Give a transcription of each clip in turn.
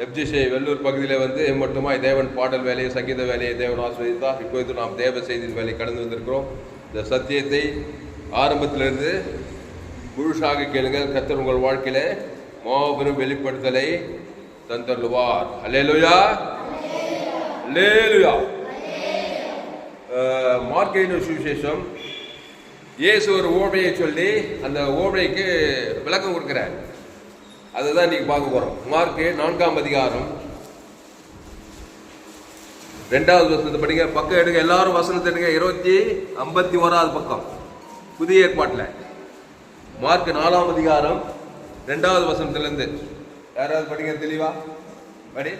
FGC Vellur பகுதியில் வந்து மட்டுமாய் தேவன் பாடல் வேலையை சங்கீத வேலையை தேவன் ஆசிரியத்தார். இப்போது நாம் தேவ செய்தியின் வேலையை கடந்து வந்திருக்கிறோம். இந்த சத்தியத்தை ஆரம்பத்திலிருந்து முழுசாக கேளுங்கள். கர்த்தர் உங்கள் வாழ்க்கையில மாபெரும் வெளிப்படுத்தலை தந்தருவார். அல்லேலூயா, அல்லேலூயா. மார்க்கின் சுவிசேஷம் இயேசு ஒரு ஓமையை சொல்லி அந்த ஓமைக்கு விளக்கம் கொடுக்கிறார். அதுதான் இன்னைக்கு பார்க்க போறோம். மார்க்கு 4ஆம் அதிகாரம் 2வது வசனத்தை படிங்க. பக்கம் எடுங்க, எல்லாரும் வசனத்தை எடுங்க. 251வது பக்கம் புதிய ஏற்பாட்டில் மார்க் 4ஆம் அதிகாரம் 2வது வசனத்திலிருந்து யாராவது படிங்க தெளிவா படி.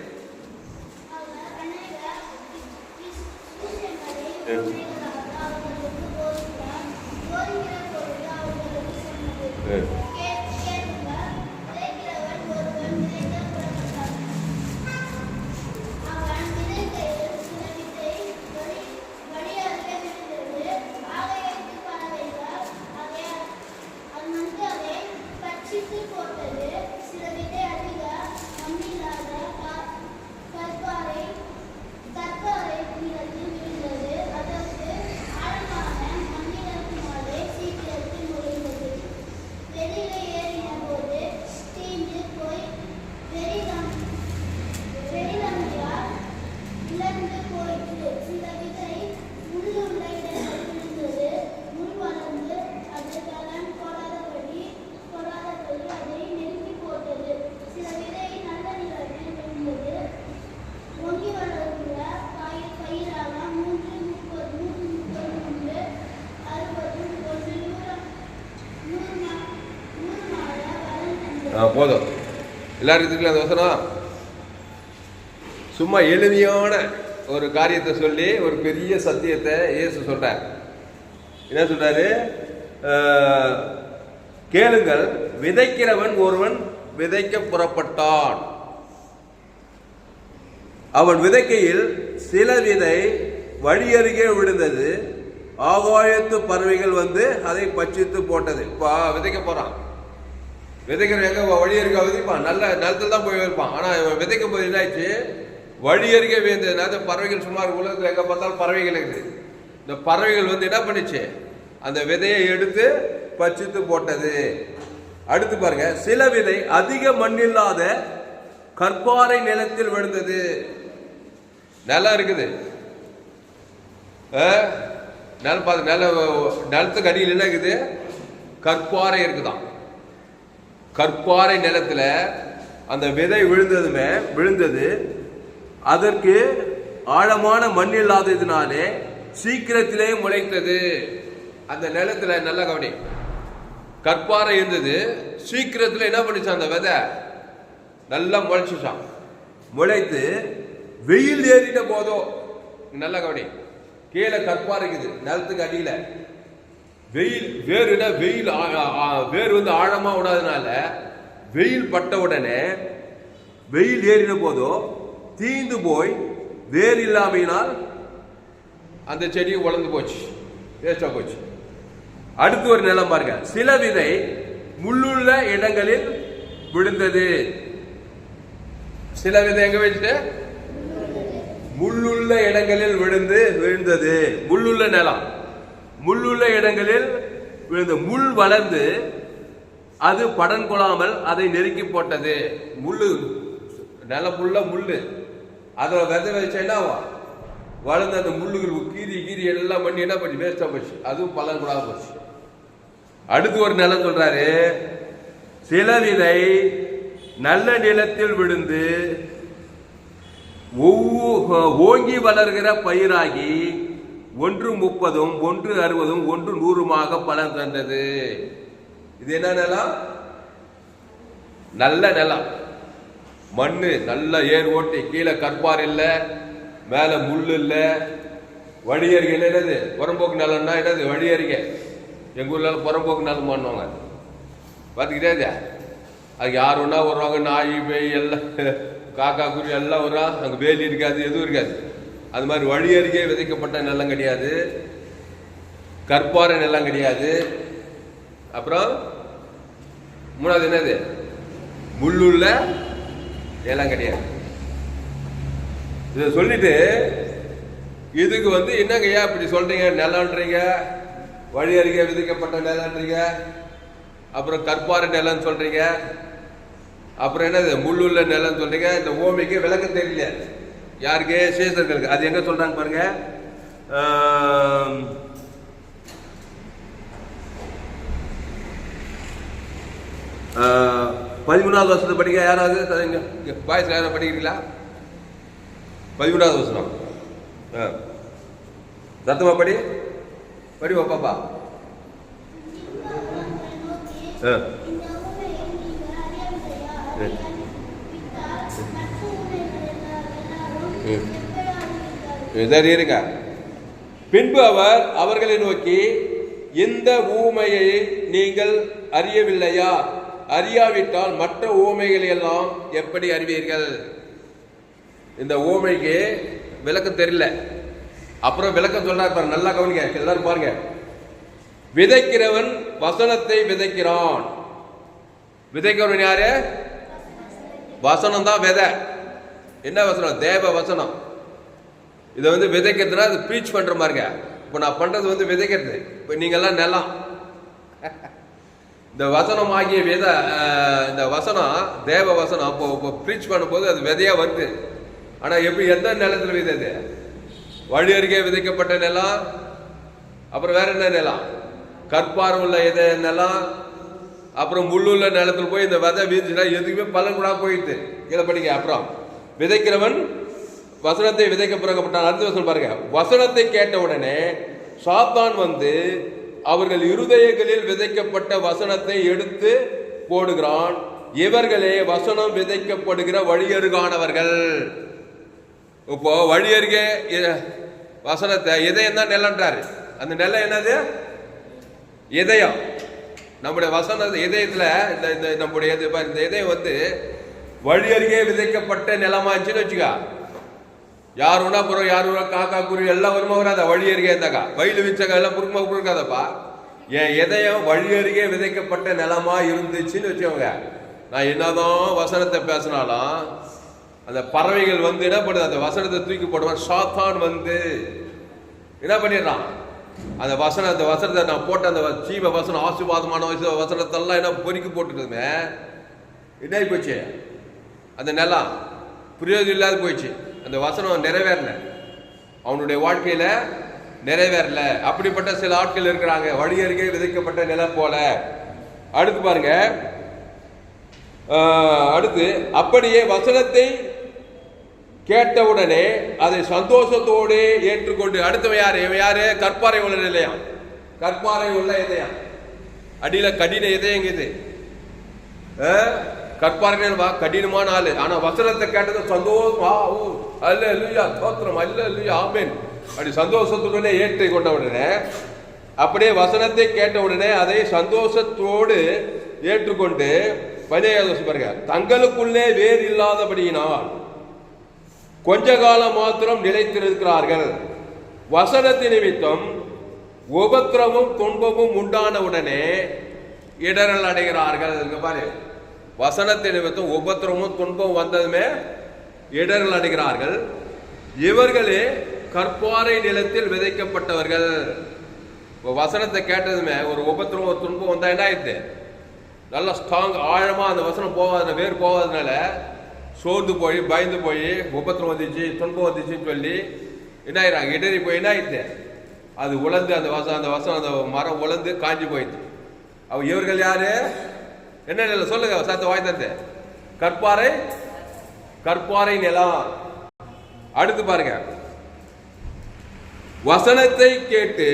போதும் எல்லாரும் இருக்குல்ல. அந்த வசனம் சும்மா எளிமையான ஒரு காரியத்தை சொல்லி ஒரு பெரிய சத்தியத்தை இயேசு சொல்றார். என்ன சொல்றாரு? கேளுங்கள், விதைக்கிறவன் ஒருவன் விதைக்க புறப்பட்டான். அவன் விதைக்கையில் சில விதை வழியருகே விழுந்தது. ஆகாயத்து பறவைகள் வந்து அதை பட்சித்து போட்டது. இப்போ விதைக்க போறான். விதைக்கிற எங்க வழி அருகே விதைப்பான், நல்ல நிலத்துல தான் போய் வைப்பான். ஆனா விதைக்கும் போது என்னாச்சு, வழி அருகே வேந்ததுனால பறவைகள் சுமார் உலகத்தில் எங்க பார்த்தாலும் பறவைகள் இருக்குது. இந்த பறவைகள் வந்து என்ன பண்ணிச்சு, அந்த விதையை எடுத்து பச்சித்து போட்டது. அடுத்து பாருங்க, சில விதை அதிக மண்ணில்லாத கற்பாறை நிலத்தில் விழுந்தது. நிலம் இருக்குது, நிலத்துக்கு அடியில் என்ன இருக்குது, கற்பாறை இருக்குதான். கற்பாறை நிலத்துல அந்த விதை விழுந்தது. அதற்கு ஆழமான மண் இல்லாததினாலே சீக்கிரத்திலே முளைத்தது. அந்த நிலத்துல நல்ல கவனி, கற்பாறை இருந்தது. சீக்கிரத்துல என்ன பண்ணிச்சான், அந்த விதை நல்லா முளைச்சிச்சான். முளைத்து வெயில் ஏறின போதோ, நல்ல கவனி, கீழே கற்பாறை இருக்குது, நிலத்துக்கு அடியில வெயில் வேறுனா வெயில் வேறு வந்து ஆழமா விடாதனால வெயில் பட்ட உடனே வெயில் ஏறின போதோ தீந்து போய் வேர் இல்லாமையினால் அந்த செடி வளர்ந்து போச்சு, வேஸ்டா போச்சு. அடுத்து ஒரு நிலம் பாருங்க, சில விதை முள்ளுள்ள இடங்களில் விழுந்தது. சில விதை எங்க வச்சுட்டு, முள்ளுள்ள இடங்களில் விழுந்தது. முள்ளுள்ள நிலம், முள்ளுள்ள இடங்களில் விழுந்த முள் வளர்ந்து அது படன் கொள்ளாமல் அதை நெருக்கி போட்டது. முள்ளு நிலமுள்ள முள்ளு, அதை விதை வச்சா வளர்ந்து அந்த முள்ளுகள் கீரி எல்லாம் பண்ணி என்ன பண்ணி வேஸ்டா போச்சு, அதுவும் பலன் கூடாது போச்சு. அடுத்து ஒரு நிலம் சொல்றாரு, சில விதை நல்ல நிலத்தில் விழுந்து ஓங்கி வளர்கிற பயிராகி 130, 160, 100 பலன் தந்தது. இது என்ன நிலம்? நல்ல நிலம், மண்ணு நல்ல ஏர் ஓட்டி, கீழே கற்பார் இல்ல, மேல முள் இல்ல, வழி அருகே என்னது புறம்போக்கு நிலம்னா என்னது வழி அருகே. எங்க ஊர்ல புறம்போக்கு நிலம் பண்ணுவாங்க, பாத்துக்கிட்டே. அதுக்கு யார் ஒன்னா வருவாங்க, நாய் பேய் எல்லாம், காக்கா குருவி எல்லாம் வரும். அங்க வேலி இருக்காது, எதுவும் இருக்காது. அது மாதிரி வழி அருகே விதைக்கப்பட்ட நிலம் கிடையாது, கற்பாறை நிலம் கிடையாது. அப்புறம் மூணாவது என்னது, முள்ளுள்ள நிலம் கிடையாது. இதை சொல்லிட்டு இதுக்கு வந்து என்னங்கய்யா இப்படி சொல்றீங்க, நிலன்றீங்க, வழி அருகே விதிக்கப்பட்ட நிலன்றீங்க, அப்புறம் கற்பாறை நிலம்னு சொல்றீங்க, அப்புறம் என்னது முள்ளுள்ள நிலம் சொல்றீங்க. இந்த ஓமைக்கு விளக்கம் தெரியல யாருக்கு? சேஷர்களுக்கு. அது எங்க சொல்றாங்க பாருங்க. 13வது வருஷத்தை படிக்க யாராவது பாயசம் யாராவது படிக்கிறீங்களா? 13வது வருஷம் சத்தமா படி படிவா பாப்பா. இருங்க. பின்பு அவர் அவர்களை நோக்கி, இந்த ஊமையை நீங்கள் அறியவில்லையா? அறியாவிட்டால் மற்ற ஊமைகளை எல்லாம் எப்படி அறிவீர்கள்? இந்த ஊமைக்கு விளக்கம் தெரியல. அப்புறம் விளக்கம் சொல்றாரு பாருங்க, நல்லா கவனிங்க எல்லாரும் பாருங்க. விதைக்கிறவன் வசனத்தை விதைக்கிறான். விதைக்கிறவன் யாரு? வசனம் தான் விதை. என்ன வசனம்? தேவ வசனம். இதை வந்து விதைக்கிறதுனா அது ப்ரீச் பண்ற மாதிரிங்க. இப்போ நான் பண்றது வந்து விதைக்கிறது. இப்போ நீங்கெல்லாம் நிலம். இந்த வசனம் ஆகிய வித, இந்த வசனம் தேவ வசனம். அப்போ ப்ரீச் பண்ணும்போது அது விதையா வருது. ஆனா எப்படி எந்த நிலத்துல விதைது? வழி அருகே விதைக்கப்பட்ட நிலம். அப்புறம் வேற என்ன நிலம்? கற்பாறை உள்ள எது நிலம். அப்புறம் முள்ளுள்ள நிலத்துல போய் இந்த விதை வீழ்ச்சுன்னா எதுக்குமே பலன் கூட போயிடுது. கீழே படிக்க. அப்புறம் விதைக்கிறவன் வசனத்தை விதைக்க பிறக்கப்பட்டான். அடுத்த வசனம் பாருங்க. வசனத்தை கேட்ட உடனே சாத்தான் வந்து அவர்கள் இருதயங்களில் விதைக்கப்பட்ட வசனத்தை எடுத்து போடுகிறான். இவர்களே வசனம் விதைக்கப்படுகிற வழியருகானவர்கள். இப்போ வழியருகே வசனத்தை இதயம் தான் நிலன்றாரு. அந்த நிலம் என்னது? இதயம். நம்முடைய வசன இதயத்துல இந்த நம்முடைய இந்த இதயம் வந்து வழி அருகே விதைக்கப்பட்ட நிலமாச்சுன்னு வச்சுக்கா. யார் வேணா புறம், யார் வேணா காக்கா குருவி எல்லாம் வருமா வராதா? வழி அருகே இருந்தாக்கா வயலு விச்சக்கா எல்லாம் புருமா புருக்காதப்பா. என் இதயம் வழி அருகே விதைக்கப்பட்ட நிலமா இருந்துச்சுன்னு வச்சுக்கோங்க. நான் என்னதான் வசனத்தை பேசினாலும் அந்த பறவைகள் வந்து என்ன பண்ணுது? அந்த வசனத்தை தூக்கி போடுவான். சாத்தான் வந்து என்ன பண்ணிடுறான்? அந்த வசனத்தை நான் போட்ட அந்த சீவ வசனம், ஆசீர்வாதமான வசனத்தெல்லாம் என்ன பொறுக்கி போட்டுட்டுமே என்ன போச்சு? அந்த நிலம் பிரயோஜனம் இல்லாத போயிடுச்சு. அந்த வசனம் நிறைவேறல, அவனுடைய வாழ்க்கையில நிறைவேறல. அப்படிப்பட்ட சில ஆட்கள் இருக்கிறாங்க, வழி அருகே விதைக்கப்பட்ட நிலம் போல. அடுத்து பாருங்க. அடுத்து அப்படியே வசனத்தை கேட்டவுடனே அதை சந்தோஷத்தோடு ஏற்றுக்கொண்டு. அடுத்தவன் யாரு? இவன் யாரு? கற்பாறை உள்ள நிலையம். கற்பாறை உள்ள இதயம். அடியில கடின இதயம் இது. கற்பாறை கடினமான ஆளு. ஆனா வசனத்தை கேட்டது சந்தோஷம். அல்லேலூயா, ஸ்தோத்திரம், அல்லேலூயா, ஆமென். அப்படி சந்தோஷத்துடனே ஏற்றுக்கொண்டவுடனே, அப்படியே வசனத்தை கேட்டவுடனே அதை சந்தோஷத்தோடு ஏற்றுக்கொண்டு 15 பாருங்க. தங்களுக்குள்ளே வேறு இல்லாதபடியினால் கொஞ்ச காலம் மாத்திரம் நிலைத்திருக்கிறார்கள். வசனத்தின் நிமித்தம் உபத்திரமும் துன்பமும் உண்டான உடனே இடரல் அடைகிறார்கள். பாரு, வசனத்தின் நிமித்தம் உபத்திரமும் துன்பம் வந்ததுமே இடரல் அடைகிறார்கள். இவர்களே கற்பாறை நிலத்தில் விதைக்கப்பட்டவர்கள். வசனத்தை கேட்டதுமே ஒரு உபத்திரம் ஒரு துன்பம் வந்தா என்ன ஆயிடுது? நல்லா ஸ்ட்ராங் ஆழமா அந்த வசனம் போகாத, வேர் போகாதனால சோர்ந்து போய் பயந்து போய் உபத்திரம் வந்துச்சு, துன்பம் வந்துச்சுன்னு சொல்லி என்ன ஆயிடுறாங்க? இடறி போய் என்ன ஆயிடுது? அது உலர்ந்து அந்த வசனம் அந்த மரம் உலர்ந்து காஞ்சி போயிடுச்சு. இவர்கள் யாரு? என்ன நிலம் சொல்லுங்க, சத்த வாய் தந்து. கற்பாறை, கற்பாறை நிலம். அடுத்து பாருங்க. வசனத்தை கேட்டு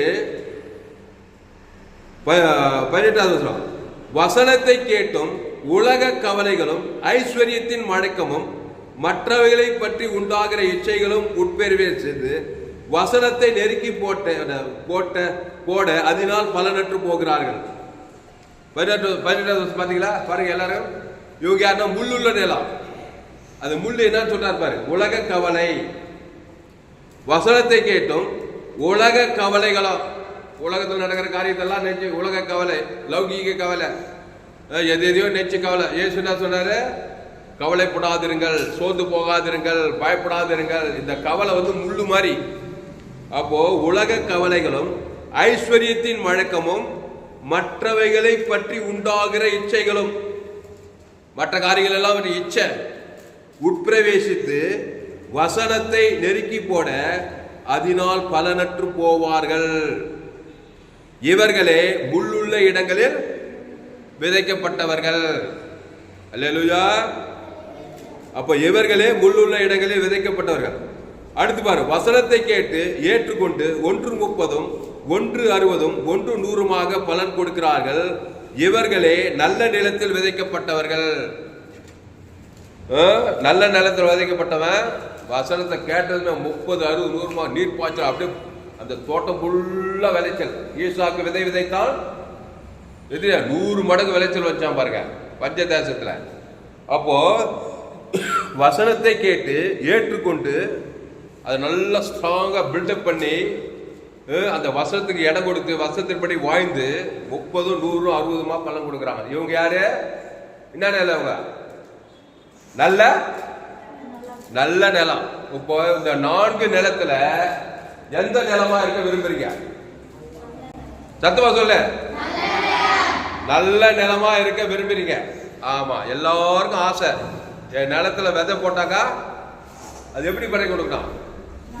18வது வசனம். வசனத்தை கேட்டும் உலக கவலைகளும் ஐஸ்வர்யத்தின் மழக்கமும் மற்றவைகளை பற்றி உண்டாகிற இச்சைகளும் உட்பெறுவே செய்து வசனத்தை நெருக்கி போட அதனால் பலனற்று போகிறார்கள். 18வது வருஷம் பாத்தீங்களா? பாருங்க எல்லாரும். இவங்க யாருன்னா முள்ளுள்ள நிலம். அது முள்ளு என்ன சொல்றாரு பாரு. உலக கவலை. வசனத்தை கேட்டும் உலக கவலைகளும், உலகத்தில் நடக்கிற காரியத்தெல்லாம் நெஞ்சு உலக கவலை, லௌகீக கவலை, எதையோ நெச்சு கவலை. ஏசு என்ன சொன்னாரு? கவலைப்படாதிருங்கள், சோர்ந்து போகாதிருங்கள், பயப்படாதிருங்கள். இந்த கவலை முள்ளு மாதிரி. அப்போ உலக கவலைகளும் ஐஸ்வர்யத்தின் வழக்கமும் மற்றவைகளை பற்றி உண்டாகிற இச்சைகளும், மற்ற காரியங்கள் எல்லாம் இச்சை உட்பிரவேசித்து வசனத்தை நெருக்கி போட அதனால் பலனற்று போவார்கள். இவர்களே முள்ளுள்ள இடங்களில் விதைக்கப்பட்டவர்கள். அல்லேலூயா. அப்ப இவர்களே முள்ளுள்ள இடங்களில் விதைக்கப்பட்டவர்கள். அடுத்து பாரு, வசனத்தை கேட்டு ஏற்றுக்கொண்டு 130, 160, 100 பலன் கொடுக்கிறார்கள். இவர்களே நல்ல நிலத்தில் விதைக்கப்பட்டவர்கள். நல்ல நிலத்தில் விதைக்கப்பட்டவன் வசனத்தை கேட்டதுமே 30, 60, 100 நீர் பாய்ச்சல், அப்படியே அந்த தோட்டம் ஃபுல்லா விளைச்சல். ஈசாக்கு விதை விதைத்தான் 100 மடங்கு விளைச்சல் வச்சான் பாருங்க பஞ்ச தேசத்துல. அப்போ வசனத்தை கேட்டு ஏற்றுக்கொண்டு அதை நல்லா ஸ்ட்ராங்கா பில்டப் பண்ணி அந்த வசனத்துக்கு இடம் கொடுத்து வசனத்தின்படி வாழ்ந்து 30, 100, 60 பலன் கொடுக்குறாங்க. இவங்க யாரு? என்ன நிலம்? அவங்க நல்ல நல்ல நிலம். இப்போ இந்த 4 நிலத்துல எந்த நிலமா இருக்க விரும்புறீங்க? சத்தமா சொல்ல. நல்ல நிலமா இருக்க விரும்புறீங்க. ஆமா, எல்லாருக்கும் ஆசை. என் நிலத்துல விதை போட்டாக்கா அது எப்படி பறக்க கொடுக்கணும்?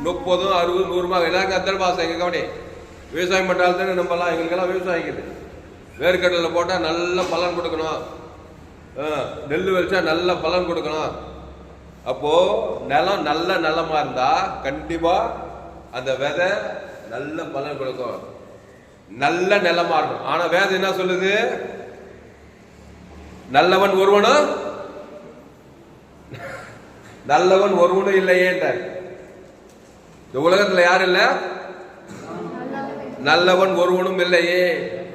30, 60, 100 எல்லாருக்கும் அத்தனை ஆசை. எங்க கவனி, விவசாயம் பண்றாலும் தானே நம்மலாம், எங்களுக்கெல்லாம் விவசாயிக்குது. வேர்க்கடலை போட்டா நல்ல பலன் கொடுக்கணும், நெல் வச்சா நல்ல பலன் கொடுக்கணும். அப்போ நிலம் நல்ல நிலமா இருந்தா கண்டிப்பா அந்த விதை நல்ல பலன் கொடுக்கும், நல்ல நிலமா இருக்கும். ஆனா வேதம் என்ன சொல்லுது? நல்லவன் ஒருவனும் இல்லையே. இந்த உலகத்துல யாரும் இல்ல, நல்லவன் ஒருவனும் இல்லையே.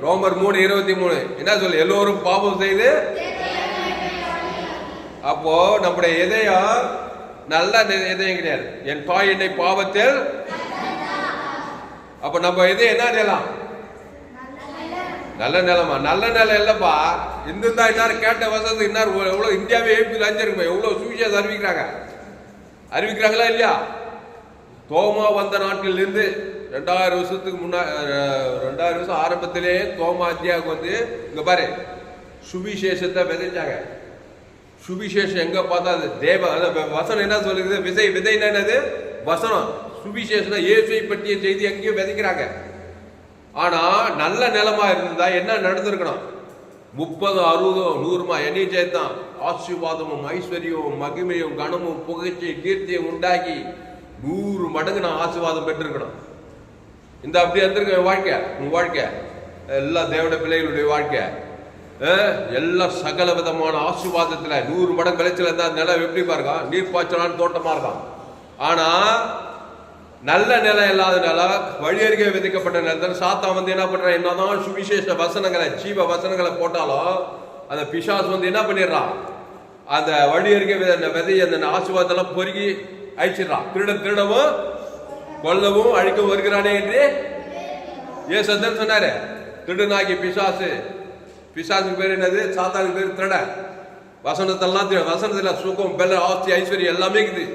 ரோமர் 3:23 என்ன சொல்லு? எல்லோரும் பாவம் செய்து. அப்போ நம்முடைய இதயம் நல்ல இதயம் கிடையாது. என் தாய் என்னை பாவத்தில். அப்ப நம்ம இதயம் என்ன நிலம்? நல்ல நிலமா? நல்ல நிலம் இல்லப்பா. இந்துதான் இன்னார் கேட்ட வசதி இன்னார் எவ்வளவு இந்தியாவே எழுப்பில் எவ்வளவு சுவிசேஷம் அறிவிக்கிறாங்களா இல்லையா? தோமா வந்த நாட்டில் இருந்து 2000 வருஷத்துக்கு முன்னாடி, 2000 வருஷம் ஆரம்பத்திலே தோமா அத்தியாவுக்கு இங்க பாரு சுவிசேஷத்தை விதைச்சாங்க. சுவிசேஷம் எங்க பார்த்தா அது தேவ வசனம் என்ன சொல்லுது? விதை என்னது? வசனம். சுவிசேஷம் இயேசுவை பற்றிய செய்தி எங்கேயும் விதைக்கிறாங்க. ஆனா நல்ல நிலமா இருந்தா என்ன நடந்திருக்கணும்? 30, 60, 100 என்னையும் சேர்த்தான் ஆசீர்வாதமும் ஐஸ்வர்யமும் மகிமையும் கனமும் புகழ்ச்சி கீர்த்தியும் உண்டாக்கி 100 மடங்கு நான் ஆசீர்வாதம் பெற்றிருக்கணும். இந்த அப்படி இருந்திருக்க வாழ்க்கை. உன் வாழ்க்கை எல்லா தேவட பிள்ளைகளுடைய வாழ்க்கை எல்லா சகல விதமான ஆசீர்வாதத்துல 100 மடங்கு விளைச்சல் இருந்தா நிலம் எப்படி பாருங்க, நீர் பாய்ச்சலான தோட்டமா இருக்கும். ஆனா நல்ல நிலம் இல்லாத நிலம், வழி அருகே விதைக்கப்பட்ட நிலத்தில் சாத்தான் என்ன பண்றான்? என்னதான் சுவிசேஷ வசனங்களை ஜீவ வசனங்களை போட்டாலும் அந்த பிசாசு என்ன பண்ணிடுறான்? அந்த வழி அருகே விதை அந்த ஆசீர்வாதத்தெல்லாம் பொறுக்கி அழிச்சிடறான். திருடவும் கொல்லவும் அழிக்கவும் வருகிறானே என்று ஏசு சொன்னாரு. திருடனாகி பிசாசு. பிசாசுக்கு பேர் என்னது? சாத்தானுக்கு பேர் திருட. வசனத்தெல்லாம் வசனத்துல சுகம் பெல்ல ஆஸ்தி ஐஸ்வர்யம் எல்லாமே இருக்குது.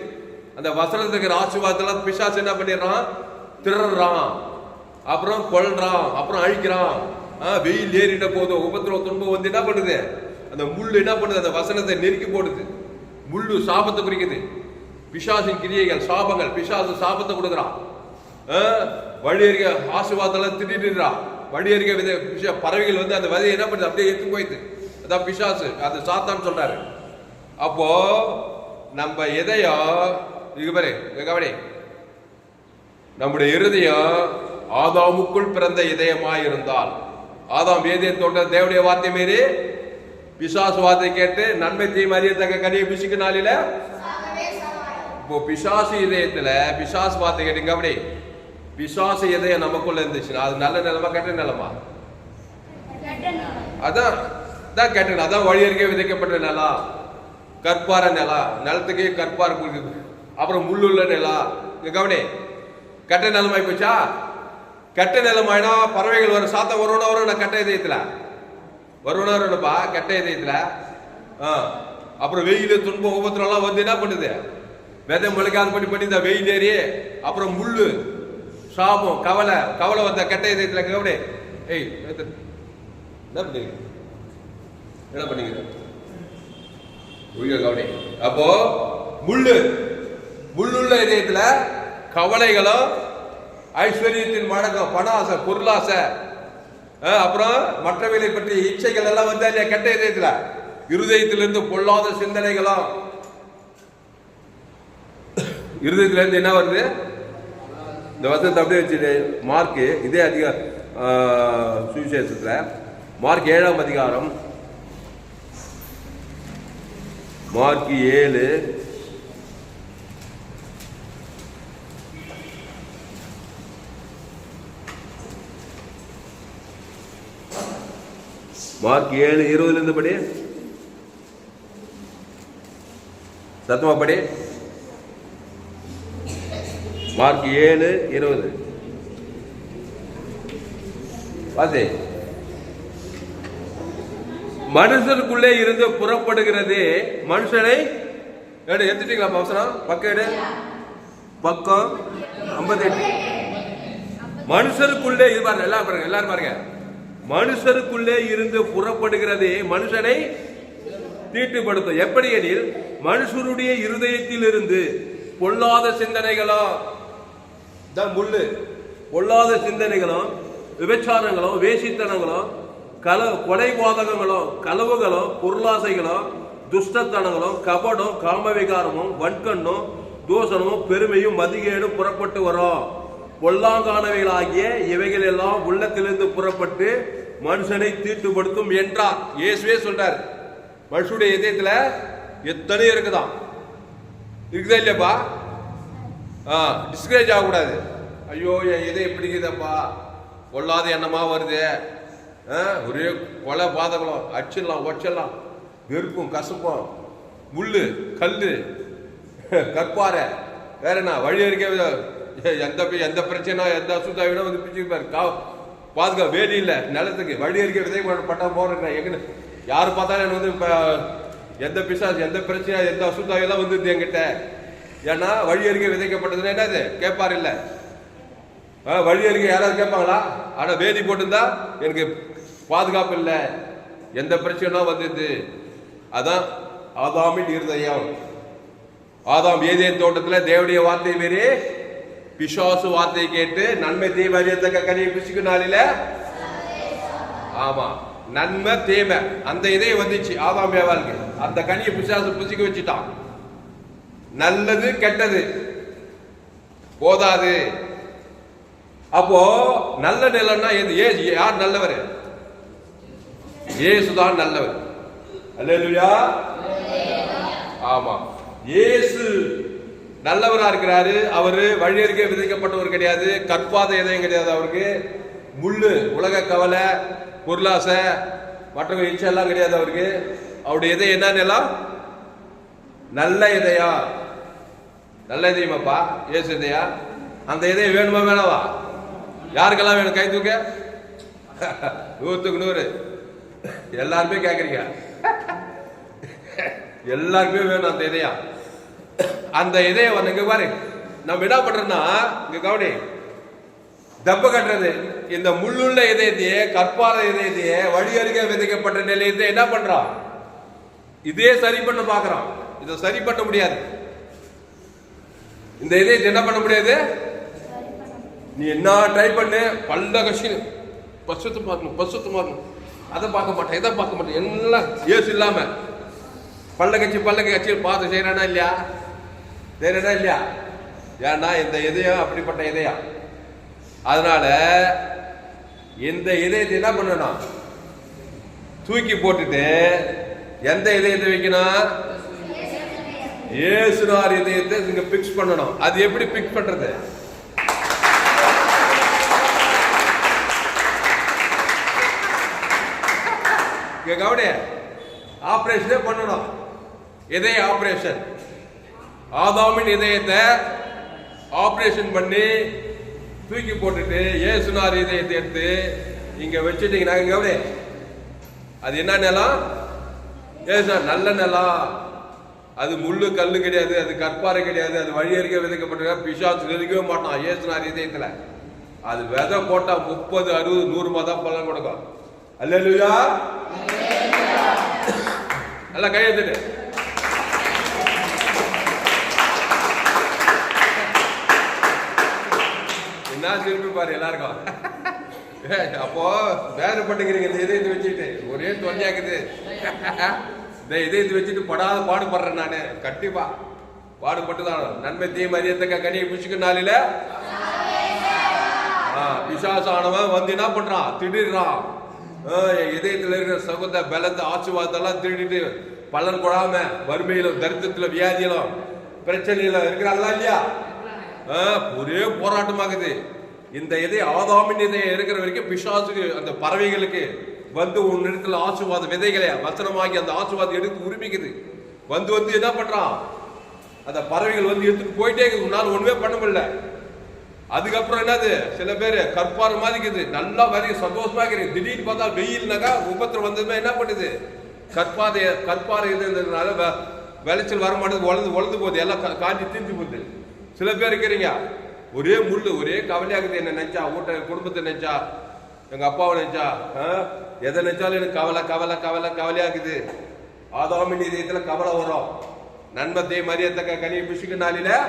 அந்த வசனத்துக்கு ஆசீர்வாதத்தெல்லாம் பிசாசு என்ன பண்ணிடுறான்? திருடுறான், அப்புறம் கொல்றான், அப்புறம் அழிக்கிறான். வெயில் ஏறிட்ட போதும் உபத்திரவ துன்பம் என்ன பண்ணுது? அந்த முள்ளு என்ன பண்ணுது? அந்த வசனத்தை நெருக்கி போடுது. முள்ளு சாபத்தை குறிக்குது. பிசாசின் கிரியைகள் சாபங்கள். பிசாசு சாபத்தை கொடுக்குறான். வழி அருகே ஆசீர்வாதத்தெல்லாம் திட்டிடுறான். வழி அருகே பறவைகள் அந்த விதையை என்ன பண்ணுது? அப்படியே எடுத்து போயிடுது. அதான் பிசாசு, அது சாத்தான் சொல்றாரு. அப்போ நம்ம இதயம் இது பாரு கவனி, நம்முடைய இருதயம் ஆதாமுக்குள் பிறந்த இதயமாய் இருந்தால், ஆதாம் ஏதேன் தோட்டம் தேவனுடைய வார்த்தை மீறி பிசாசு வார்த்தை கேட்டு நன்மை தீமை அறியத்தக்க கனியை புசிக்க நாளில இப்போ பிசாசு இதயத்துல பிசாசு வார்த்தை கேட்டீங்க. அப்படி பிசாசு இதயம் நமக்குள்ள இருந்துச்சுன்னா அது நல்ல நிலமா கெட்ட நிலமா? அதான் கேட்டேன். அதான் வழி அருகே விதைக்கப்பட்ட நிலம், கற்பார நிலம். நிலத்துக்கே கற்பார கொடுக்குது. அப்புறம் முள்ளுள்ள நிலம். கவனி, கெட்ட நிலமாய் போச்சா? கெட்ட நிலமாயினா பறவைகள் வரும், சாத்தம் வருவனா வரும். நான் கெட்ட இதயத்துல வருவனா வரும்ப்பா, கெட்ட இதயத்துல அப்புறம் வெயில் துன்பம் உபத்திரம்லாம் வந்து என்ன பண்ணுது, விதை முளைக்காத பண்ணி இந்த வெயில் ஏறி அப்புறம் முள்ளு சாபம் கவலை வந்த கெட்ட இதயத்துல கவனி. ஏய் என்ன பண்ணிக்கிற கவனி. அப்போ முள்ளுள்ள இதயத்துல கவலைகளும் ஐஸ்வர்யத்தின் மடங்கும் பண ஆசை பொருளாசை அப்புறம் மற்றவர்களை பற்றி இச்சைகள் எல்லாம் வந்தா இல்லையா கெட்ட இதயத்துல, இருதயத்திலிருந்து பொல்லாத சிந்தனைகளும் இருதயத்துல இருந்து என்ன வருது, இந்த வசனத்தை அப்படியே வச்சு மார்க் இதே சுவிசேஷத்துல மார்க் 7ஆம் அதிகாரம் மார்க் 7 மார்க் 7:20 படி சத்தமா படி. மார்க் 7:20 வாசி. மனுஷனுக்குள்ளே இருந்து புறப்படுகிறது மனுஷனை எடுத்துட்டீங்களா அவசரம் பக்கம் 58. மனுஷருக்குள்ளே இது பாருங்க எல்லாரும் பாருங்க. மனுஷருக்குள்ளே இருந்து புறப்படுகிறது மனுஷனை தீட்டுப்படுத்தும். எப்படி எனில் மனுஷருடைய இருதயத்தில் இருந்து பொல்லாத சிந்தனைகளும் முள்ளு பொல்லாத சிந்தனைகளும் விபச்சாரங்களும் வேசித்தனங்களும் கொலைபாதகங்களும் களவுகளும் பொருளாசைகளும் துஷ்டத்தனங்களும் கபடும் காமவிகாரமும் வன்கண்ணும் தூசணமும் பெருமையும் மதிகேடும் புறப்பட்டு வரும். பொல்லாங்கானவைகளாகிய இவைகள் எல்லாம் உள்ளத்திலிருந்து புறப்பட்டு மனுஷனை தீட்டுப்படுத்தும் என்றார். இயேசுவே சொல்றார். மனுஷனுடைய இதயத்துல எத்தனையோ இருக்குதா இல்லையாப்பா? டிஸ்கரேஜ் ஆகக்கூடாது. ஐயோ என் இதயம் பிடிக்குதப்பா, பொல்லாத எண்ணமா வருது, ஒரே கொலை பாதகம், அச்சிடலாம் ஒச்சலாம், வெறுப்பும் கசப்பும், முள்ளு கல்லு கற்பாறை, வேற என்ன வழி இருக்க எந்த பிரச்சனை எந்த அசுத்தாவினா வந்து பிச்சுக்கு பாதுகா வேலி இல்லை நிலத்துக்கு வழி இருக்க விதை பட்டா போறேன். எங்க யாரு பார்த்தாலும் எனக்கு வந்து இப்போ எந்த பிசாசு எந்த பிரச்சனை எந்த அசுத்தாவெல்லாம் வந்து என்கிட்ட. ஏன்னா வழி அருகே விதைக்கப்பட்டதுன்னா என்னது கேட்பார் இல்லை, வழி அருகே யாராவது கேட்பாங்களா? ஆனா வேலி போட்டிருந்தா எனக்கு பாதுகாப்பு இல்லை, எந்த பிரச்சனை வந்தது. அதான் ஆதாமின் இருதயம். ஆதாம் ஏதேன் தோட்டத்துல தேவனுடைய வார்த்தை மீறி பிசாசு வார்த்தையை கேட்டு நன்மை தீமை அறியத்தக்க கனியை பிசுக்கு நாளில ஆமா நன்மை தீமை அந்த இதே வந்துச்சு ஆதாம் ஏவாளுக்கு. அந்த கனியை பிசாசு புசிக்க வச்சுட்டான். நல்லது கெட்டது போதாது. அப்போ நல்ல நிலைன்னா யார் நல்லவர்? இயேசுதான் நல்லவர். அல்லேலூயா. ஆமா, இயேசு நல்லவரா இருக்கிறாரு. அவரு வழியருகே விதைக்கப்பட்டவர் கிடையாது, கற்பாத இதயம் கிடையாது அவருக்கு. முள்ளு உலக கவலை பொருளாசை மற்ற இச்செல்லாம் கிடையாது அவருக்கு. அவருடைய இதயம் என்ன நல்ல இதயா, நல்ல இதயமாப்பா இயேசு இதயா. அந்த இதயம் வேணுமா வேணாவா? யாருக்கெல்லாம் வேணும்? கை தூக்க. 100க்கு 100 எல்லாருமே கேக்குறீங்க. எல்லாருமே வேணும் அந்த இதயம். அந்த இதயம் இங்க பாரு, நம்ம என்ன பண்றோம்னா இங்க கவனி, தப்ப கட்டுறது. இந்த முள்ளுள்ள இதயத்தையே கற்பாத இதயத்தையே வழி அருகே விதைக்கப்பட்ட நிலையத்தை என்ன பண்றான்? இதே சரி பண்ண பாக்குறான். இதை சரி பண்ண முடியாது. இந்த இதயத்தை என்ன பண்ண முடியாது? நீ என்ன ட்ரை பண்ணு, பல்ல கட்சி பசுத்து பார்க்கணும், அதை பார்க்க மாட்டேன், இதை பார்க்க மாட்டேன், எல்லாம் ஏசு இல்லாம பல்ல கட்சி பார்த்து செய்யறானா இல்லையா? ஏன்னா இந்த இதயம் அப்படிப்பட்ட இதயம். அதனால இந்த இதயத்தை என்ன பண்ணணும்? தூக்கி போட்டுட்டு எந்த இதயத்தை வைக்கணும்? இயேசுனார் இதயத்தை இங்க பிக்ஸ் பண்ணணும். அது எப்படி பிக்ஸ் பண்றது? கவனி, ஆபரேஷனே பண்ணணும். இதய ஆபரேஷன். ஆதாமின் இதயத்தை ஆபரேஷன் பண்ணி தூக்கி போட்டுட்டு இயேசுனார் இதயத்தை எடுத்து இங்க வச்சுட்டீங்கன்னா கவனி, அது என்ன நிலம்? நல்ல நிலம். அது முள்ளு கல்லு கிடையாது, அது கற்பாறை கிடையாது, அது வழியறிக்க விதைக்கப்பட்ட பிசாசு நெருக்கவே மாட்டான் இயேசுனார் இதயத்துல. அது விதை போட்டா 30, 60, 100 தான் பலன் கொடுக்கும். அல்லேலூயா. நல்லா கையெழுத்துட்டு என்ன திருப்பி பாரு எல்லாருக்கும். அப்போ வேறுபட்டுக்கிறீங்க இந்த இதயத்தை வச்சுட்டு, ஒரே தொல்லையாக்குது. இந்த இதயத்தை வச்சுட்டு படாத பாடுபடுறேன் நானு. கண்டிப்பா பாடுபட்டுதான். நன்மை தீமை அறியத்தக்க கனியை புசிக்குனால பிசாசானவன் வந்து என்ன பண்றான், திடீர்றான். இதயத்துல இருக்கிற சகுந்த பலத்தை ஆசீர்வாதத்தெல்லாம் திருடிட்டு பலன் கொடாம வறுமையிலும் தரித்திரத்துல வியாதியிலும் பிரச்சனையில இருக்கிறாங்களா இல்லையா? ஒரே போராட்டமாகுது. இந்த இதயம் ஆதாமின் இதயம் இருக்கிற வரைக்கும் பிசாசுக்கு அந்த பறவைகளுக்கு வந்து உன் இடத்துல ஆசீர்வாத விதைகளை வசனமாகி அந்த ஆசீர்வாதம் எடுத்து உரிமிக்குது. வந்து என்ன பண்றான், அந்த பறவைகள் வந்து எடுத்துட்டு போயிட்டே இருக்குது. உன்னால ஒண்ணுமே பண்ண முடியல. அதுக்கப்புறம் என்னது, சில பேர் கற்பாறு மாதிரிக்குது, நல்லா வரைக்கும் சந்தோஷமா இருக்குது. திடீர்னு பார்த்தா வெயில்னாக்கா உபத்திரம் வந்ததுமே என்ன பண்ணுது, கற்பாறை இதுனால விளைச்சல் வர மாட்டேது, வளர்ந்து போகுது, எல்லாம் காஞ்சி தீர்ந்து போகுது. சில பேர் இருக்கிறீங்க ஒரே முள்ளு, ஒரே கவலையாகுது. என்ன நினைச்சா, குடும்பத்தை நினைச்சா, எங்க அப்பாவை நினைச்சா, எதை நினைச்சாலும் எனக்கு கவலையாகுது. ஆதாமின் இதயத்துல கவலை வரும். நன்மத்தை மரியத்தக்க கனியை புசிக்குனால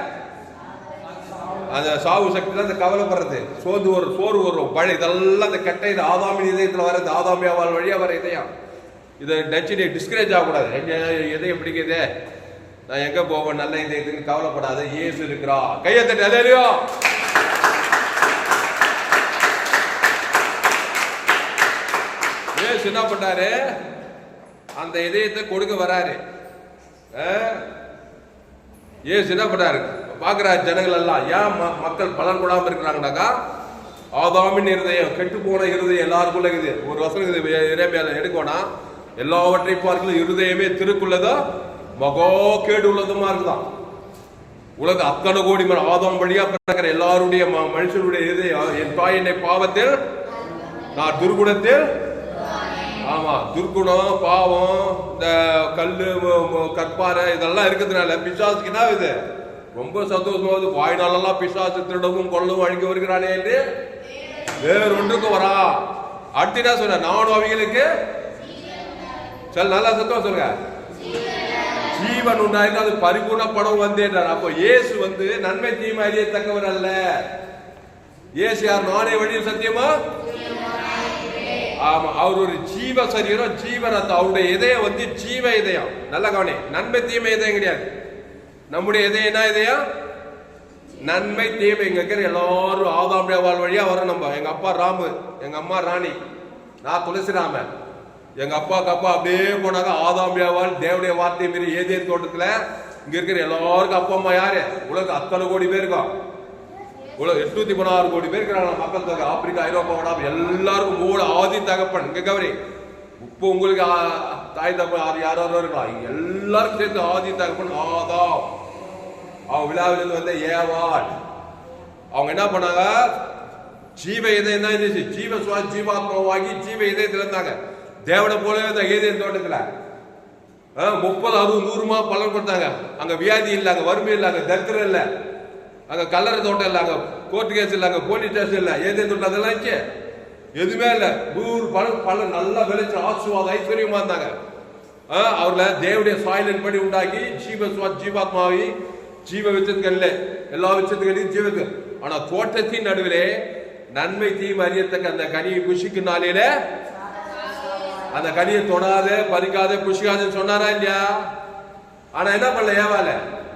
அந்த சாவு சக்தியில அந்த கவலைப்படுறது, சோறு வரும், பழை, இதெல்லாம் அந்த கெட்ட இது ஆதாமின் இதயத்துல வர்றது, ஆதாமியாவால் வழியா வர இதயம். இதை நினைச்சு டிஸ்கரேஜ் ஆகக்கூடாது. இதயம் பிடிக்குதே, நான் எங்க போவேன், நல்ல இதயத்துக்கு கவலைப்படாத, இயேசு இருக்கிறா. கையை தட்டி அல்லேலூயா. இயேசு என்ன பண்ணாரு, அந்த இதயத்தை கொடுக்க வராரு. இயேசு என்ன பண்ணாரு, பாக்குறாரு ஜனங்கள் எல்லாம். ஏன் மக்கள் பலன் கொடாம இருக்கிறாங்கன்னாக்கா, ஆதாமின் இருதயம், கெட்டு போன இருதயம் எல்லாருக்குள்ள இருக்குது. ஒரு வசனம் இறைமையால எடுக்கணும், எல்லாவற்றை பார்க்கல இருதயமே திருக்குள்ளதோ மகா கேடு உள்ளதுமா இருக்குதான். உலக அத்தனை கோடி ஆதாம் வழியா பிறக்கிற எல்லாருடைய மனுஷனுடைய இருதயம், என் தாய் என்னை பாவத்தில், நான் துர்குணத்தில், ஆமா துர்குணம் பாவம், இந்த கல்லு கற்பாறை இதெல்லாம் இருக்கிறதுனால பிசாசுக்கு என்ன இது ரொம்ப சந்தோஷமாவது. வாய்நாளெல்லாம் பிசாசு திருடவும் கொல்லவும் அழிக்க வருகிறானே என்று வேறு ஒன்றுக்கு வரா. அடுத்து என்ன சொன்ன, நானும் அவங்களுக்கு நல்லா சத்தம் சொல்லுங்க, ஜீவன் உண்டாயிருக்கு, அது பரிபூர்ண படம் வந்தேன்றார். அப்போ இயேசு வந்து நன்மை தீமை அறியத்தக்கவர் அல்ல. இயேசு யார், நானே வழியில் சத்தியமா, ஆமா, அவர் ஒரு ஜீவ சரீரம், ஜீவரத்தம். அவருடைய இதயம் வந்து ஜீவ இதயம். நல்ல கவனி, நன்மை தீமை இதயம் கிடையாது. நம்முடைய இதயம் என்ன இதயம், நன்மை தீமை. இங்க இருக்கிற எல்லாரும் ஆதாம் ஏவாள் வழியா வரோம். நம்ம எங்க அப்பா ராமு, எங்க அம்மா ராணி, நான் துளசி ராமன். எங்க அப்பாவுக்கு அப்பா அப்படியே போனாங்க ஆதாம் ஏவாள் தேவனுடைய வார்த்தை மீறி ஏதேன் தோட்டத்துல. இங்க இருக்கிற எல்லாருக்கும் அப்பா அம்மா யாரு, உலக அத்தனை கோடி பேர் இருக்கும். உலக 816 கோடி பேர் இருக்கிறாங்க மக்கள் தொகை. ஆப்பிரிக்கா, ஐரோப்பா, வடாம எல்லாருக்கும் மூல ஆதி தகப்பன். இங்க கவரி, இப்போ உங்களுக்கு தாய் தகப்பன் யாரோ இருக்கலாம், எல்லாருக்கும் சேர்த்து ஆதி தகப்பன் ஆதாம். அவங்க விழாவிலிருந்து வந்த ஏவாள். அவங்க என்ன பண்ணாங்க, ஜீவ இதயம் தான் இருந்துச்சு. ஜீவாத்மாவாகி ஜீவ இதயத்துல இருந்தாங்க. தேவனை போலவே இந்த ஏதேன் தோட்டத்துல 30, 60, 100 பலன் கொடுத்தாங்க. அங்க வியாதி இல்லை, அங்க வறுமை இல்லை, அங்க தரித்திரம் இல்லை, அங்க கல்லறை தோட்டம் இல்லை, அங்க கோர்ட்டு கேஸ் இல்லை, அங்க போலீஸ் ஸ்டேஷன் இல்லை, ஏதேன் தோட்டம் அதெல்லாம் இருக்கு எதுவுமே இல்லை. 100 பலன் நல்லா விளைச்ச ஆசீர்வாதம் ஐஸ்வர்யமா இருந்தாங்க. அவர்ல தேவனுடைய சாயலின் படி உண்டாக்கி ஜீவாத்மாவை ஜீவ விச்சத்துக்கு இல்லை, எல்லா விச்சத்துக்களையும் ஜீவத்து. ஆனா தோட்டத்தின் நடுவிலே நன்மை தீமை அறியத்தக்க அந்த கனியை புஷிக்கு நாளையில அந்த கனியை தொடாத பறிக்காத புஷிக்காதுன்னு சொன்னாரா இல்லையா? ஆனா என்ன பண்ணல ஏவால,